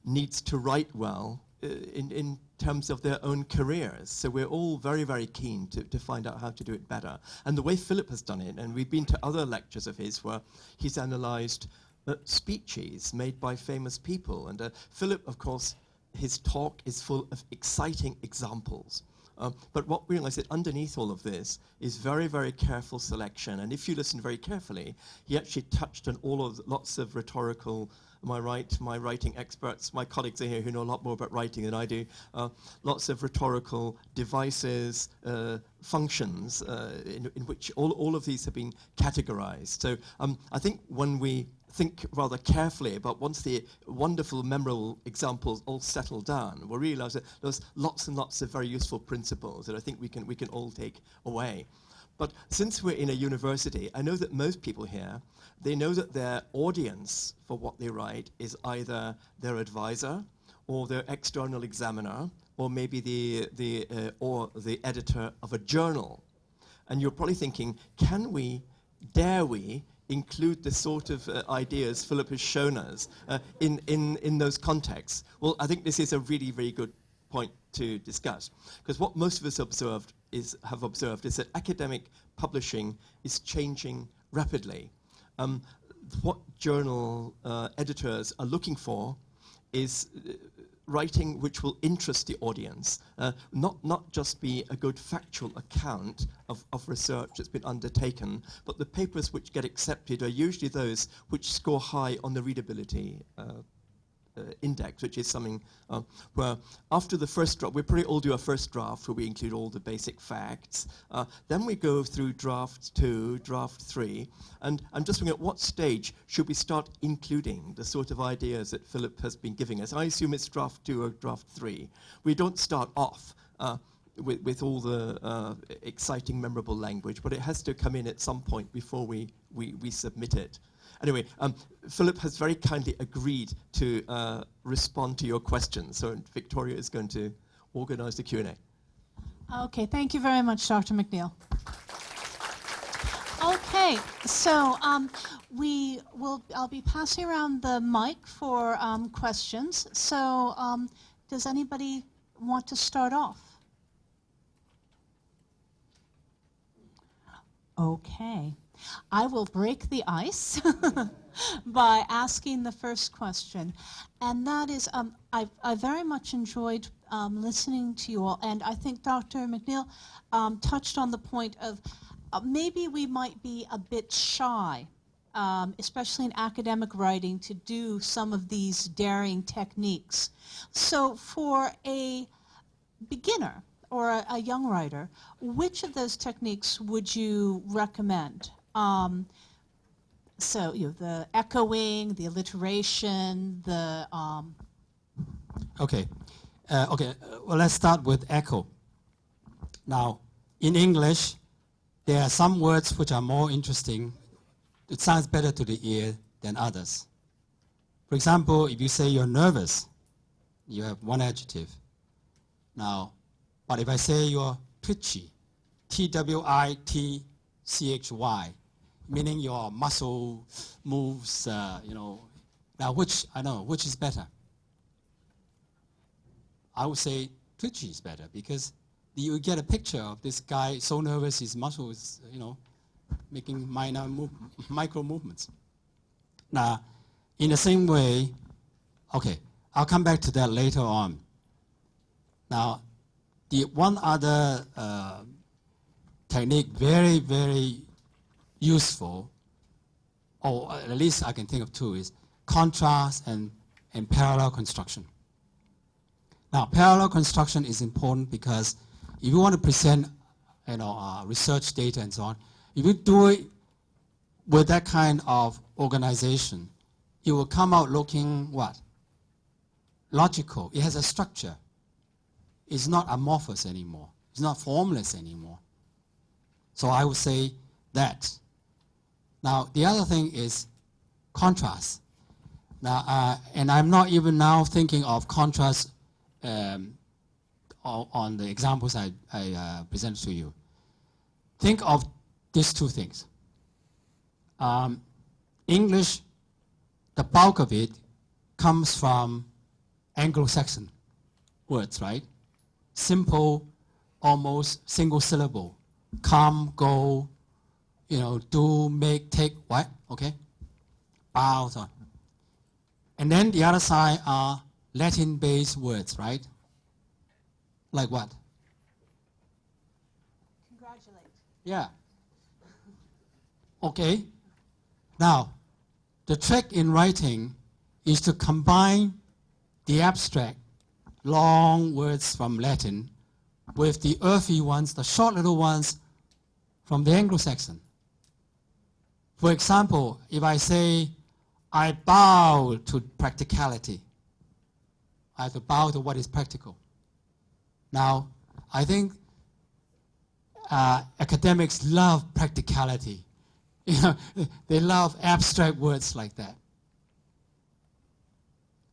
needs to write well in terms of their own careers. So we're all very, very keen to find out how to do it better. And the way Philip has done it, and we've been to other lectures of his where he's analyzed speeches made by famous people. And Philip, of course, his talk is full of exciting examples. But what we realize that underneath all of this is very, very careful selection. And if you listen very carefully, he actually touched on lots of rhetorical, my writing experts, my colleagues are here who know a lot more about writing than I do, lots of rhetorical devices, functions, in which all of these have been categorized. So I think when we think rather carefully about once the wonderful, memorable examples all settle down, we'll realize that there's lots and lots of very useful principles that I think we can all take away. But since we're in a university, I know that most people here, they know that their audience for what they write is either their advisor or their external examiner, or maybe the editor of a journal. And you're probably thinking, dare we include the sort of ideas Philip has shown us in those contexts? Well, I think this is a really, very good point to discuss, because what most of us have observed is that academic publishing is changing rapidly. What journal editors are looking for is writing which will interest the audience, not just be a good factual account of research that's been undertaken, but the papers which get accepted are usually those which score high on the readability index, which is something where after the first draft, we probably all do a first draft where we include all the basic facts. Then we go through draft 2, draft 3, and I'm just looking at what stage should we start including the sort of ideas that Philip has been giving us. I assume it's draft 2 or draft 3. We don't start off with all the exciting, memorable language, but it has to come in at some point before we submit it. Anyway, Philip has very kindly agreed to respond to your questions. So Victoria is going to organize the Q&A. Okay, thank you very much, Dr. McNeil. Okay, so I'll be passing around the mic for questions. So does anybody want to start off? Okay. I will break the ice by asking the first question. And that is, I very much enjoyed listening to you all. And I think Dr. McNeil touched on the point of maybe we might be a bit shy, especially in academic writing, to do some of these daring techniques. So for a beginner or a young writer, which of those techniques would you recommend? So, the echoing, the alliteration, the... Okay. Well, let's start with echo. Now, in English, there are some words which are more interesting. It sounds better to the ear than others. For example, if you say you're nervous, you have one adjective. Now, but if I say you're twitchy, Twitchy, meaning your muscle moves, Now, which is better? I would say twitchy is better, because you get a picture of this guy so nervous his muscle is, making micro movements. Now, in the same way, okay, I'll come back to that later on. Now, the one other technique very, very useful, or at least I can think of two, is contrast and parallel construction. Now, parallel construction is important because if you want to present, research data and so on, if you do it with that kind of organization, it will come out looking what? Logical. It has a structure. It's not amorphous anymore. It's not formless anymore. So I would say that. Now, the other thing is contrast. Now, and I'm not even now thinking of contrast on the examples I presented to you. Think of these two things. English, the bulk of it comes from Anglo-Saxon words, right? Simple, almost single syllable. Come, go, do, make, take, what? Okay? Bow, so on. And then the other side are Latin-based words, right? Like what? Congratulate. Yeah. Okay. Now, the trick in writing is to combine the abstract, long words from Latin with the earthy ones, the short little ones from the Anglo-Saxon. For example, if I say, I bow to practicality, I have to bow to what is practical. Now, I think academics love practicality. They love abstract words like that.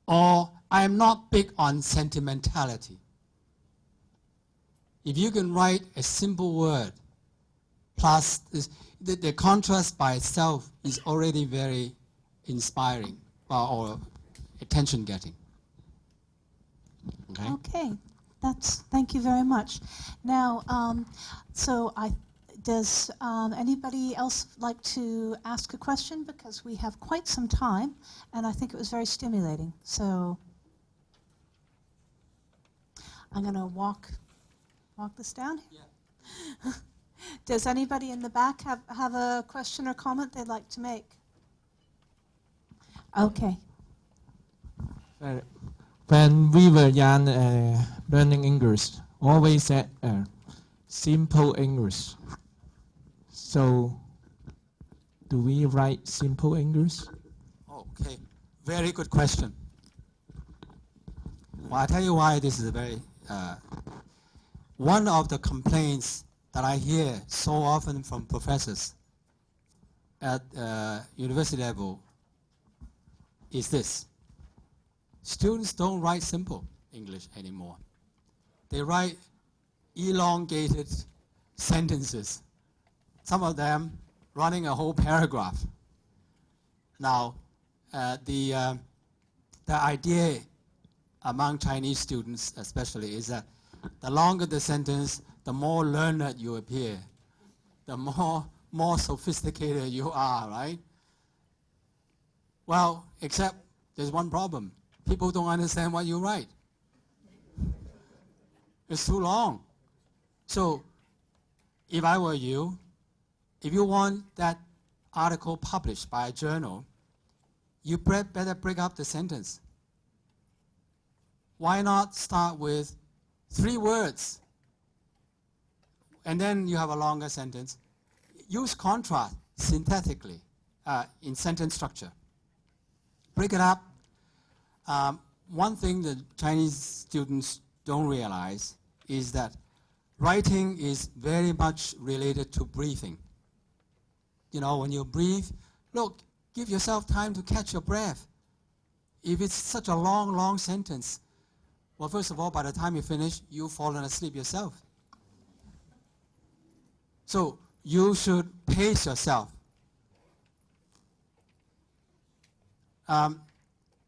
Or, I am not big on sentimentality. If you can write a simple word, plus the contrast by itself is already very inspiring or attention-getting. Okay? Okay, thank you very much. Now, does anybody else like to ask a question? Because we have quite some time, and I think it was very stimulating. So I'm going to walk this down. Yeah. Does anybody in the back have a question or comment they'd like to make? Okay. When we were young, learning English, always said simple English. So, do we write simple English? Okay, very good question. Well, I'll tell you why this is a very... one of the complaints that I hear so often from professors at university level is this. Students don't write simple English anymore. They write elongated sentences, some of them running a whole paragraph. Now, the idea among Chinese students especially is that the longer the sentence, the more learned you appear, the more sophisticated you are, right? Well, except there's one problem. People don't understand what you write. It's too long. So, if I were you, if you want that article published by a journal, you better break up the sentence. Why not start with 3 words, and then you have a longer sentence? Use contrast synthetically in sentence structure. Break it up. One thing that Chinese students don't realize is that writing is very much related to breathing. When you breathe, look, give yourself time to catch your breath. If it's such a long sentence, well, first of all, by the time you finish, you've fallen asleep yourself. So you should pace yourself.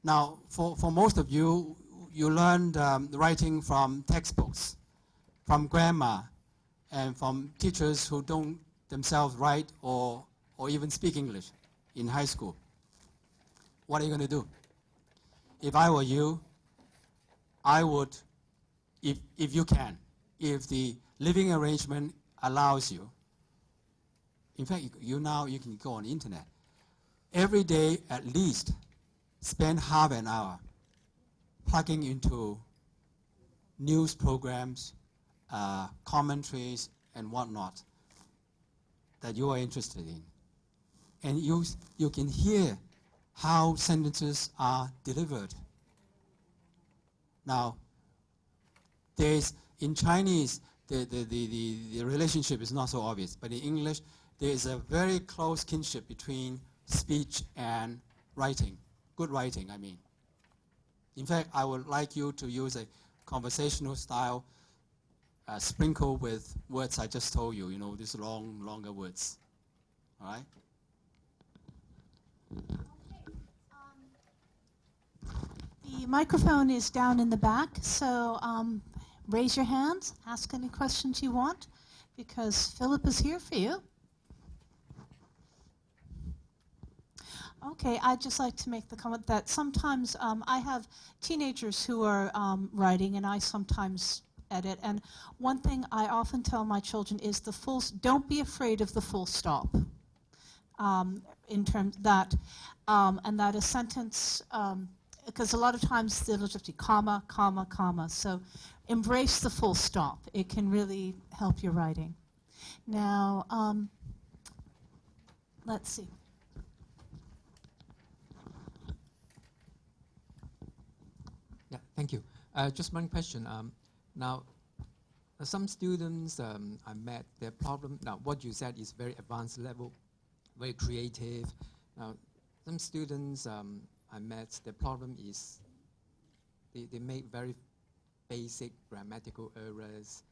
Now, for most of you, you learned writing from textbooks, from grammar, and from teachers who don't themselves write or even speak English in high school. What are you going to do? If I were you, I would, if you can, if the living arrangement allows you, in fact, you can go on the internet. Every day, at least, spend half an hour plugging into news programs, commentaries, and whatnot that you are interested in. And you can hear how sentences are delivered. Now, in Chinese, the relationship is not so obvious, but in English, there is a very close kinship between speech and writing, good writing, I mean. In fact, I would like you to use a conversational style sprinkled with words I just told you, these longer words. All right? The microphone is down in the back, so raise your hands, ask any questions you want, because Philip is here for you. Okay, I'd just like to make the comment that sometimes I have teenagers who are writing, and I sometimes edit. And one thing I often tell my children is don't be afraid of the full stop. In terms that, and that a sentence, because a lot of times it'll just be comma, comma, comma. So embrace the full stop. It can really help your writing. Now, let's see. Yeah, thank you. Just one question. Now, some students I met, their problem, now what you said is very advanced level, very creative. Now, some students I met, the problem is they make very basic grammatical errors,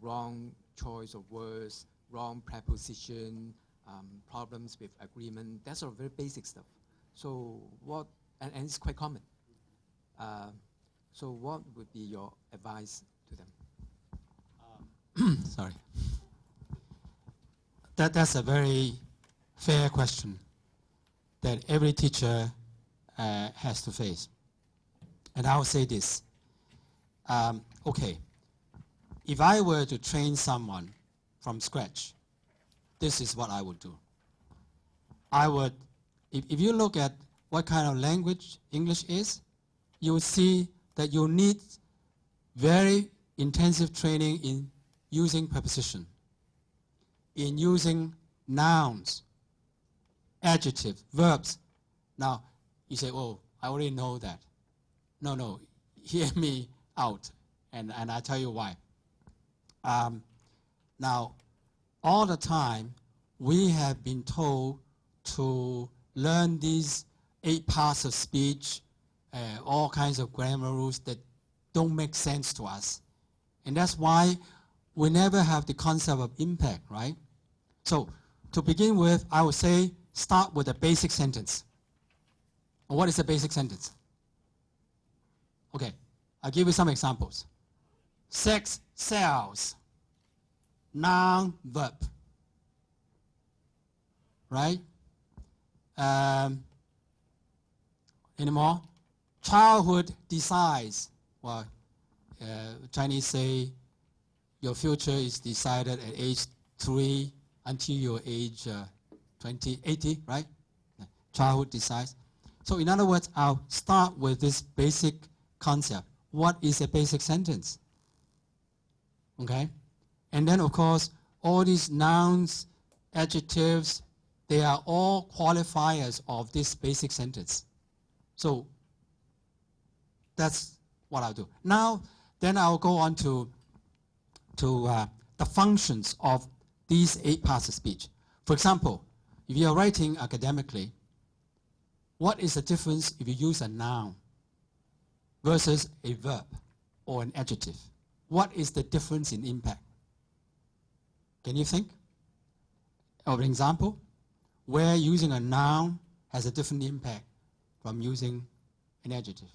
wrong choice of words, wrong preposition, problems with agreement. That's sort of very basic stuff. So what, and it's quite common. So what would be your advice to them? Sorry. That's a very fair question that every teacher has to face. And I will say this. Okay, if I were to train someone from scratch, this is what I would do. I would, if you look at what kind of language English is, you will see that you need very intensive training in using preposition, in using nouns, adjectives, verbs. Now, you say, oh, I already know that. No, hear me out, and I'll tell you why. Now, all the time, we have been told to learn these 8 parts of speech, all kinds of grammar rules that don't make sense to us. And that's why we never have the concept of impact, right? So, to begin with, I would say start with a basic sentence. And what is a basic sentence? Okay, I'll give you some examples. Sex sells. Noun, verb. Right? Any more? Childhood decides. Well, Chinese say your future is decided at age 3 until your age 20, 80, right? Childhood decides. So in other words, I'll start with this basic concept. What is a basic sentence? Okay? And then, of course, all these nouns, adjectives, they are all qualifiers of this basic sentence. So that's what I'll do. Now, then I'll go on to the functions of these 8 parts of speech. For example, if you're writing academically, what is the difference if you use a noun versus a verb or an adjective? What is the difference in impact? Can you think of an example where using a noun has a different impact from using an adjective?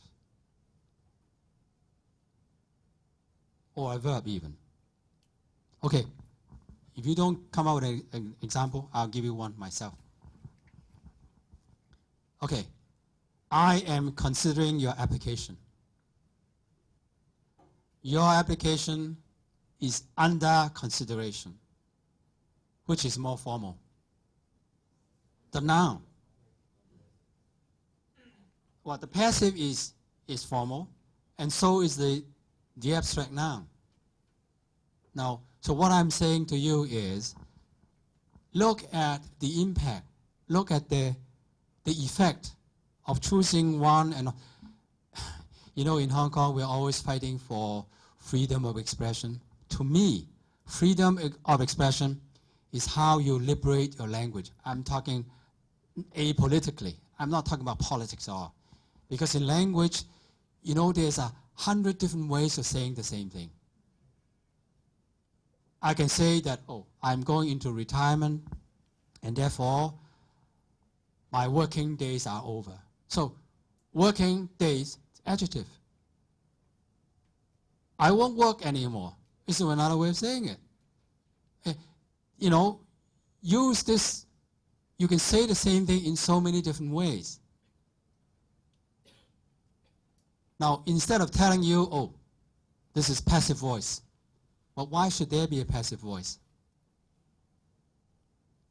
Or a verb even. Okay, if you don't come up with an example, I'll give you one myself. Okay, I am considering your application. Your application is under consideration. Which is more formal? The noun. Well, the passive is formal, and so is the abstract noun. Now, so what I'm saying to you is, look at the impact, look at the effect of choosing one. And you know, in Hong Kong, we're always fighting for freedom of expression. To me, freedom of expression is how you liberate your language. I'm talking apolitically. I'm not talking about politics at all. Because in language, you know, there's 100 different ways of saying the same thing. I can say that, oh, I'm going into retirement, and therefore, my working days are over. So, working days, adjective. I won't work anymore. This is another way of saying it. You know, use this. You can say the same thing in so many different ways. Now, instead of telling you, oh, this is passive voice, but why should there be a passive voice?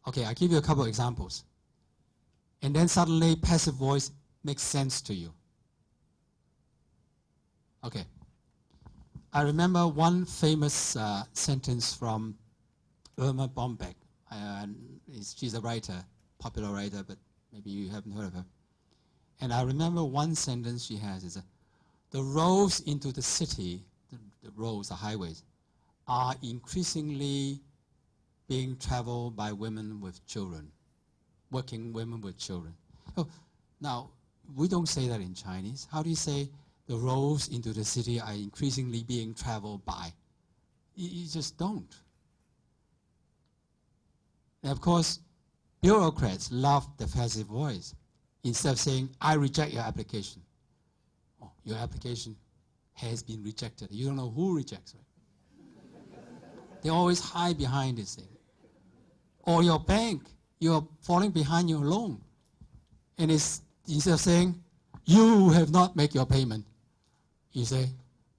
Okay, I'll give you a couple of examples. And then suddenly passive voice makes sense to you. Okay. I remember one famous sentence from Irma Bombeck. She's a writer, popular writer, but maybe you haven't heard of her. And I remember one sentence she has is, the roads into the city, the roads, the highways, are increasingly being traveled by women with children, working women with children. Oh, now, we don't say that in Chinese. How do you say the roads into the city are increasingly being traveled by? You just don't. And of course, bureaucrats love the passive voice. Instead of saying, I reject your application. Oh, your application has been rejected. You don't know who rejects it. They always hide behind this thing. Or your bank, you're falling behind your loan. And it's, instead of saying, you have not made your payment, you say,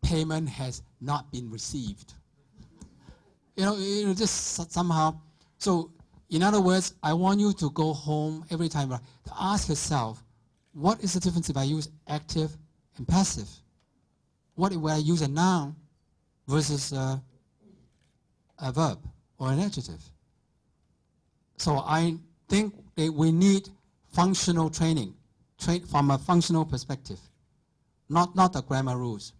payment has not been received. You know, just somehow. So, in other words, I want you to go home every time to ask yourself, what is the difference if I use active and passive? What if I use a noun versus a verb or an adjective? So I think that we need functional training, from a functional perspective, not the grammar rules.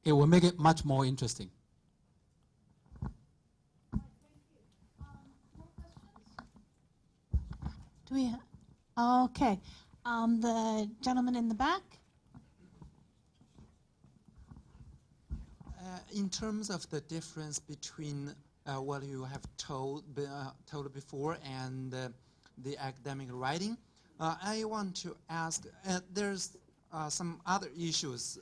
It will make it much more interesting. Do we okay. The gentleman in the back. In terms of the difference between what you have told before and the academic writing, I want to ask, there's some other issues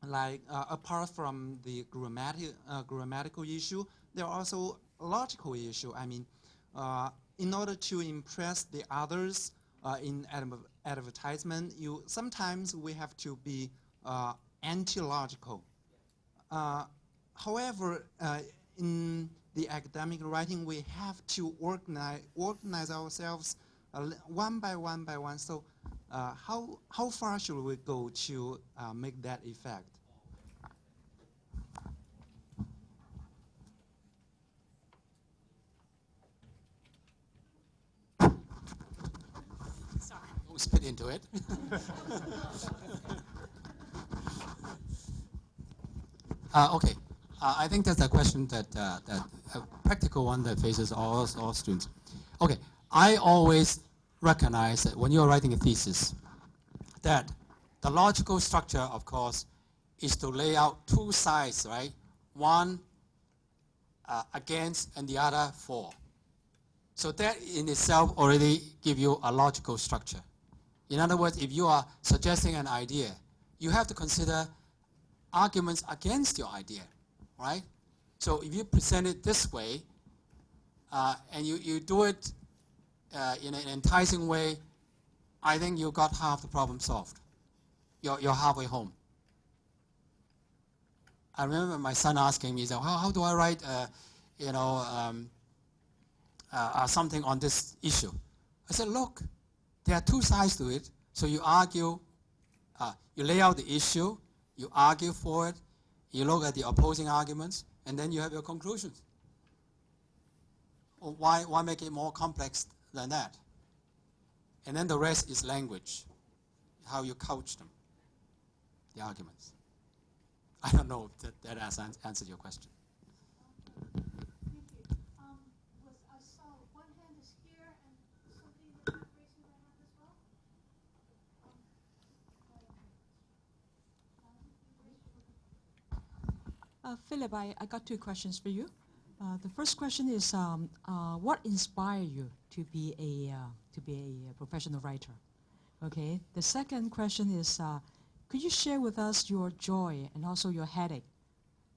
like apart from the grammatical issue, there are also logical issue. I mean, in order to impress the others in advertisement, sometimes we have to be anti-logical. However, in the academic writing, we have to organize ourselves one by one. So, how far should we go to make that effect? Don't spit into it. Okay, I think that's a question that a practical one that faces all students. Okay, I always recognize that when you're writing a thesis, that the logical structure, of course, is to lay out two sides, right? One against and the other for. So that in itself already gives you a logical structure. In other words, if you are suggesting an idea, you have to consider arguments against your idea, right? So if you present it this way, and you do it in an enticing way, I think you got half the problem solved. You're halfway home. I remember my son asking me, so how do I write, something on this issue? I said, look, there are two sides to it. So you argue, you lay out the issue, you argue for it, you look at the opposing arguments, and then you have your conclusions. Why make it more complex than that? And then the rest is language, how you couch them, the arguments. I don't know if that has answered your question. Thank you. I saw one hand is here, and Philip, I got two questions for you. The first question is, what inspired you to be a professional writer? Okay. The second question is, could you share with us your joy and also your headache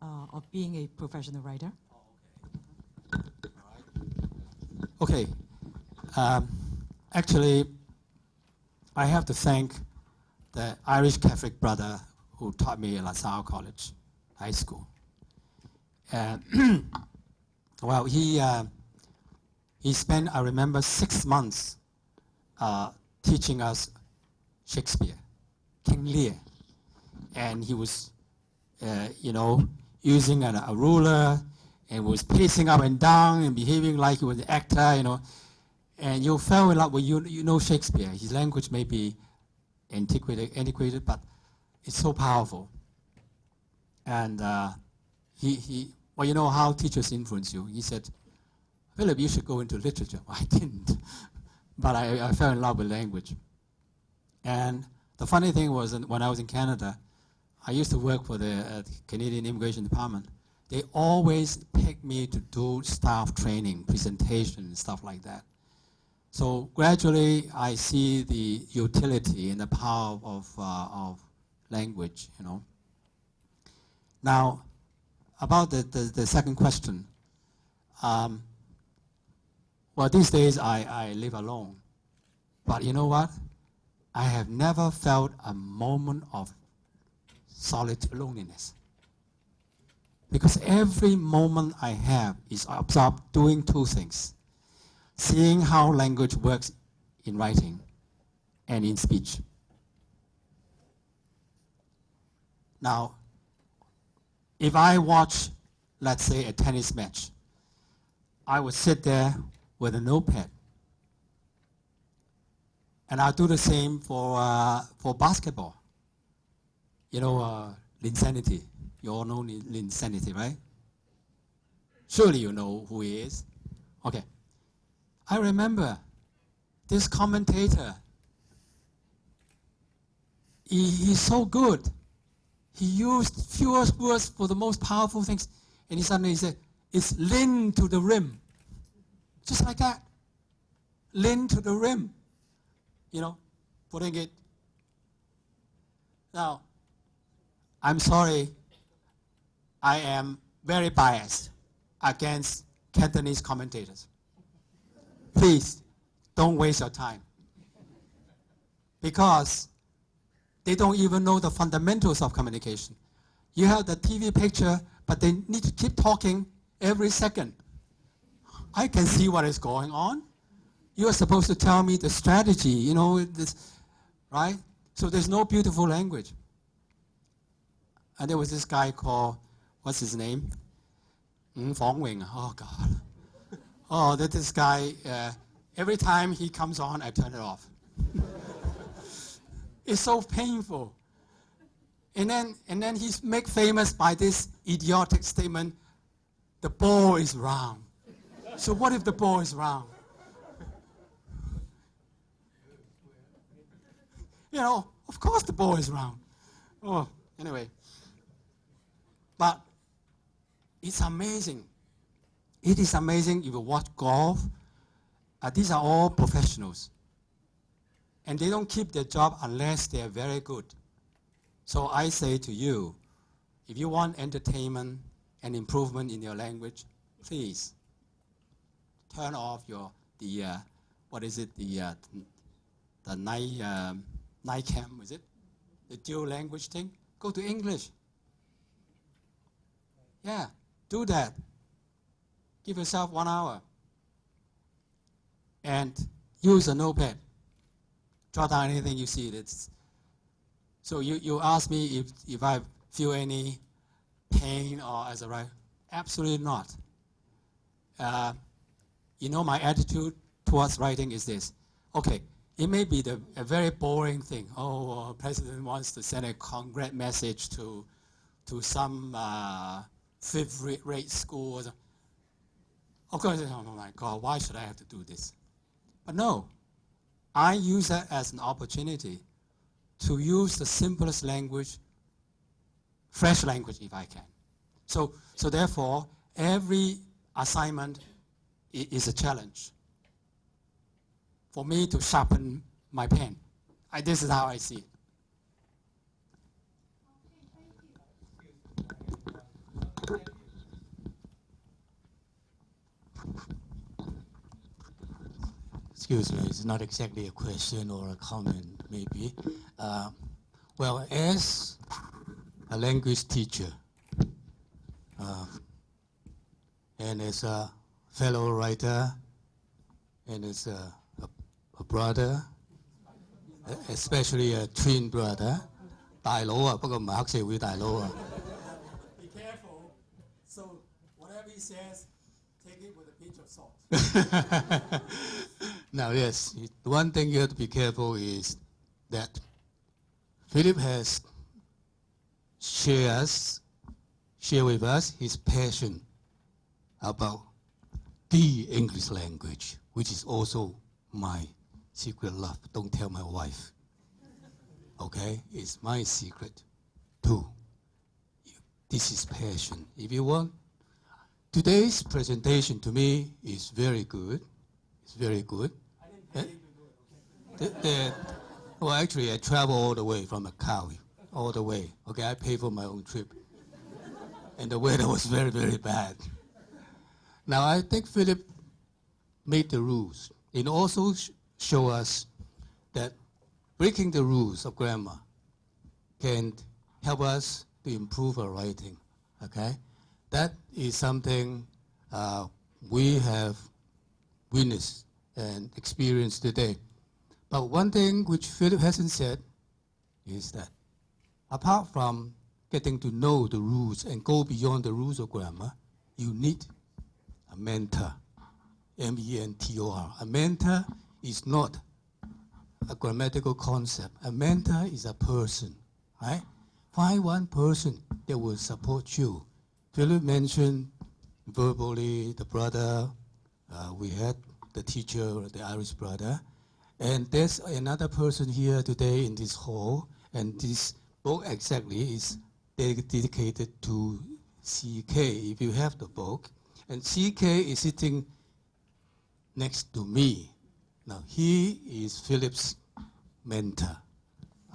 of being a professional writer? Okay. Actually, I have to thank the Irish Catholic brother who taught me at LaSalle College, high school. Well, he spent, I remember, 6 months teaching us Shakespeare, King Lear. And he was, using a ruler and was pacing up and down and behaving like he was an actor, And you fell in love with, you know Shakespeare. His language may be antiquated, but it's so powerful. And well, you know how teachers influence you. He said, Philip, you should go into literature. Well, I didn't, but I fell in love with language. And the funny thing was, when I was in Canada, I used to work for the Canadian Immigration Department. They always picked me to do staff training, presentation, and stuff like that. So gradually, I see the utility and the power of language, Now, about the second question. Well, these days I live alone. But you know what? I have never felt a moment of solitude, loneliness. Because every moment I have is absorbed doing two things. Seeing how language works in writing and in speech. Now, if I watch, let's say, a tennis match, I would sit there with a notepad. And I'll do the same for basketball. Linsanity. You all know Linsanity, right? Surely you know who he is. Okay. I remember this commentator. He's so good. He used fewer words for the most powerful things. And he suddenly said, it's Lin to the rim. Just like that. Lin to the rim. Putting it. Now, I'm sorry, I am very biased against Cantonese commentators. Please, don't waste your time. Because they don't even know the fundamentals of communication. You have the TV picture, but they need to keep talking every second. I can see what is going on. You are supposed to tell me the strategy, right? So there's no beautiful language. And there was this guy called, what's his name? Fong Wing. Oh, God. Oh, this guy, every time he comes on, I turn it off. It's so painful. And then he's made famous by this idiotic statement, the ball is round. So what if the ball is round? Of course the ball is round. Oh, anyway. But it's amazing. It is amazing if you watch golf. These are all professionals. And they don't keep their job unless they are very good. So I say to you, if you want entertainment and improvement in your language, please turn off the night cam, is it? The dual language thing. Go to English. Yeah, do that. Give yourself 1 hour. And use a notepad. Jot down anything you see. So you ask me if I feel any pain or as a writer. Absolutely not. My attitude towards writing is this. Okay, it may be a very boring thing. Oh, president wants to send a congrat message to some fifth-rate school. Of course, oh my God, why should I have to do this? But no, I use that as an opportunity to use the simplest language, fresh language if I can. So therefore, every assignment is a challenge for me to sharpen my pen. This is how I see it. Excuse me, it's not exactly a question or a comment, maybe. Well, as a language teacher and as a fellow writer and as a brother, especially a twin brother, 大佬啊，不過唔係黑社會大佬啊。Be careful. So whatever he says, take it with a pinch of salt. Now, yes, one thing you have to be careful is that Philip has shared with us his passion about the English language, which is also my secret love. Don't tell my wife. Okay? It's my secret too. This is passion. If you want, today's presentation to me is very good. It's very good. I didn't pay you to do it, okay? Well, actually, I travel all the way from Macau, all the way. Okay, I pay for my own trip. And the weather was very, very bad. Now, I think Philip made the rules. It also show us that breaking the rules of grammar can help us to improve our writing, okay? That is something we have witnessed and experienced today. But one thing which Philip hasn't said is that apart from getting to know the rules and go beyond the rules of grammar, you need a mentor, M-E-N-T-O-R. A mentor is not a grammatical concept. A mentor is a person, right? Find one person that will support you. Philip mentioned verbally the brother, we had the teacher, the Irish brother, and there's another person here today in this hall, and this book exactly is dedicated to CK, if you have the book. And CK is sitting next to me. Now, he is Philip's mentor,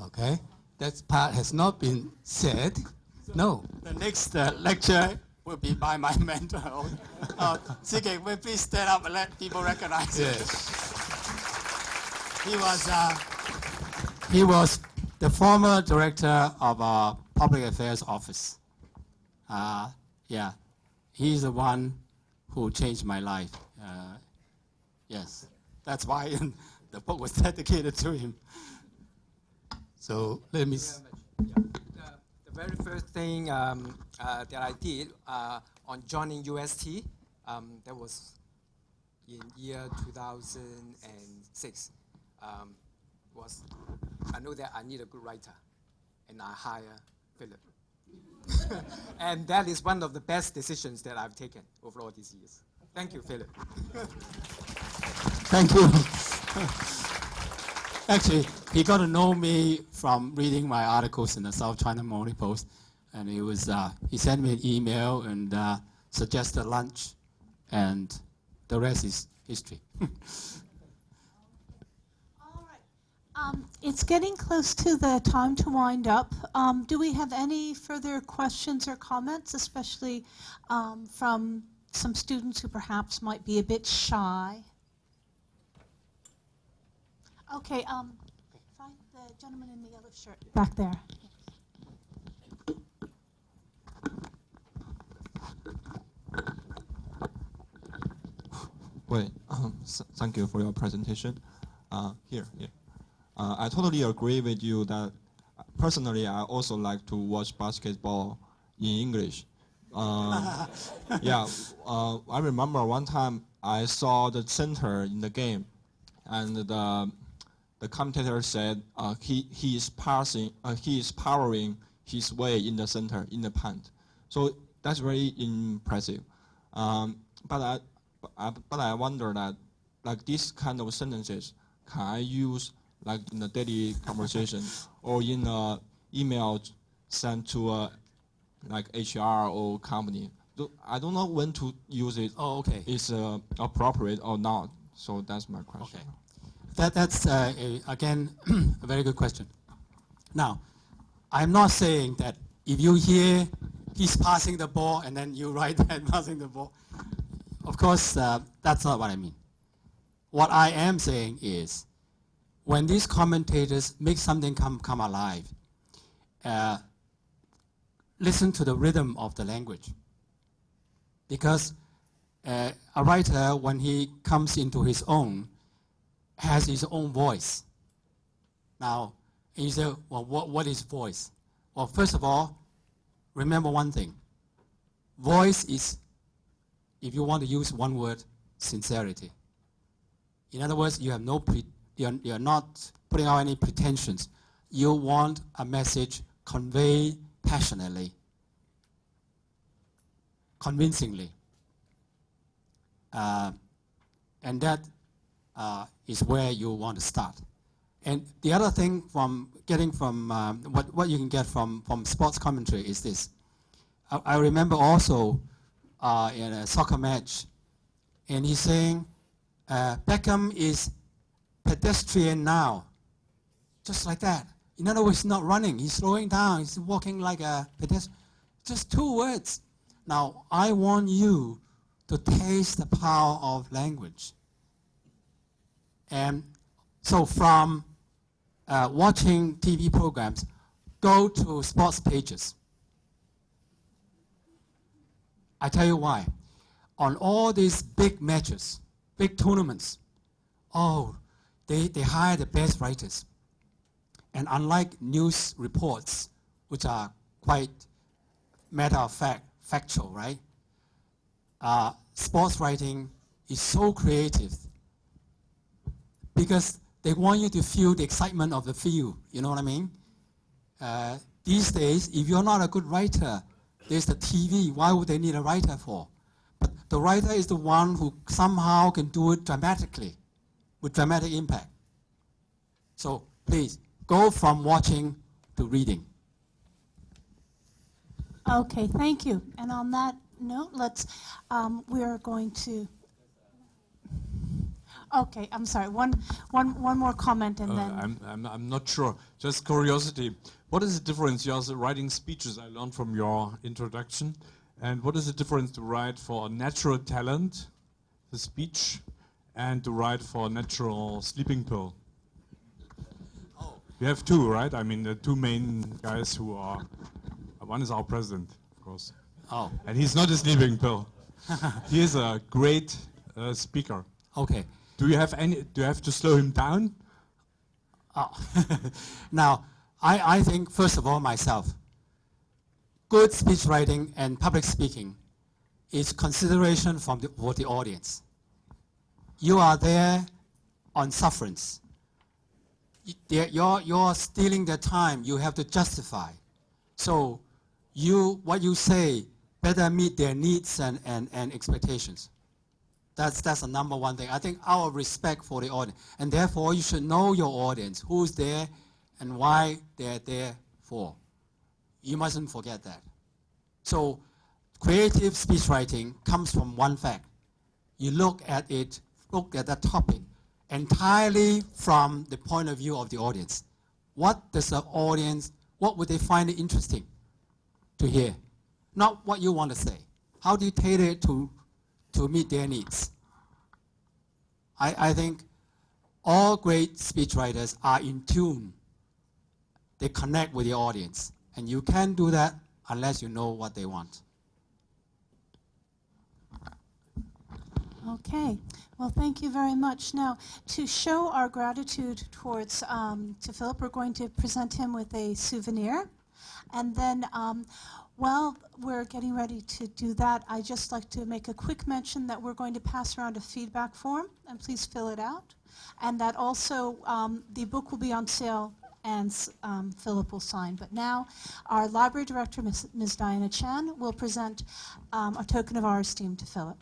okay? That part has not been said. No. The next lecture will be by my mentor. CK, will you please stand up and let people recognize you? Yes. He was the former director of our Public Affairs Office. Yeah, he's the one who changed my life. Yes, that's why the book was dedicated to him. So let me... The very first thing that I did on joining UST, that was in year 2006, was I know that I need a good writer, and I hire Philip. And that is one of the best decisions that I've taken over all these years. Thank you, Philip. Thank you. Actually, he got to know me from reading my articles in the South China Morning Post, and he sent me an email and suggested lunch, and the rest is history. All right. It's getting close to the time to wind up. Do we have any further questions or comments, especially from some students who perhaps might be a bit shy? Okay, find the gentleman in the yellow shirt back there. Wait, thank you for your presentation. Here. I totally agree with you that personally I also like to watch basketball in English. Yeah, I remember one time I saw the center in the game, and the commentator said he is powering his way in the center in the paint. So that's very impressive. But I wonder that like this kind of sentences can I use like in a daily conversation or in a email sent to a like HR or company. I don't know when to use it. Oh, okay. Is appropriate or not? So that's my question. Okay. That's again a very good question. Now, I'm not saying that if you hear he's passing the ball and then you write that passing the ball. Of course, that's not what I mean. What I am saying is, when these commentators make something come alive, listen to the rhythm of the language. Because a writer, when he comes into his own, has his own voice. Now, you say, well, what is voice? Well, first of all, remember one thing. Voice is, if you want to use one word, sincerity. In other words, you have no you're not putting out any pretensions. You want a message conveyed passionately, convincingly. And that is where you want to start. And the other thing from getting from what you can get from sports commentary is this. I remember also in a soccer match, and he's saying, Beckham is pedestrian now. Just like that. In other words, he's not running, he's slowing down, he's walking like a pedestrian. Just 2 words. Now, I want you to taste the power of language. And so from watching TV programs, go to sports pages. I tell you why. On all these big matches, big tournaments, they hire the best writers. And unlike news reports, which are quite matter of fact, factual, right? Sports writing is so creative because they want you to feel the excitement of the field, you know what I mean? These days, if you're not a good writer, there's the TV. Why would they need a writer for? But the writer is the one who somehow can do it dramatically, with dramatic impact. So please, go from watching to reading. Okay, thank you. And on that note, we're going to, okay, I'm sorry, one more comment and then. I'm not sure, just curiosity. What is the difference? You're writing speeches, I learned from your introduction. And what is the difference to write for a natural talent, the speech, and to write for a natural sleeping pill? You have 2, right? I mean, the 2 main guys who are, one is our president, of course. Oh. And he's not a sleeping pill. He is a great speaker. Okay. Do you have to slow him down? Now, I think, first of all, myself, good speech writing and public speaking is consideration for the audience. You are there on sufferance. You're stealing their time. You have to justify. So what you say better meet their needs and expectations. That's the number one thing. I think our respect for the audience. And therefore, you should know your audience, who's there and why they're there for. You mustn't forget that. So creative speech writing comes from one fact. You look at that topic entirely from the point of view of the audience. What does the audience, what would they find it interesting to hear? Not what you want to say. How do you tailor it to meet their needs? I think all great speechwriters are in tune. They connect with the audience. And you can't do that unless you know what they want. Okay. Well, thank you very much. Now, to show our gratitude towards to Philip, we're going to present him with a souvenir. And then while we're getting ready to do that, I'd just like to make a quick mention that we're going to pass around a feedback form, and please fill it out. And that also the book will be on sale and Philip will sign. But now our library director, Ms. Diana Chan, will present a token of our esteem to Philip.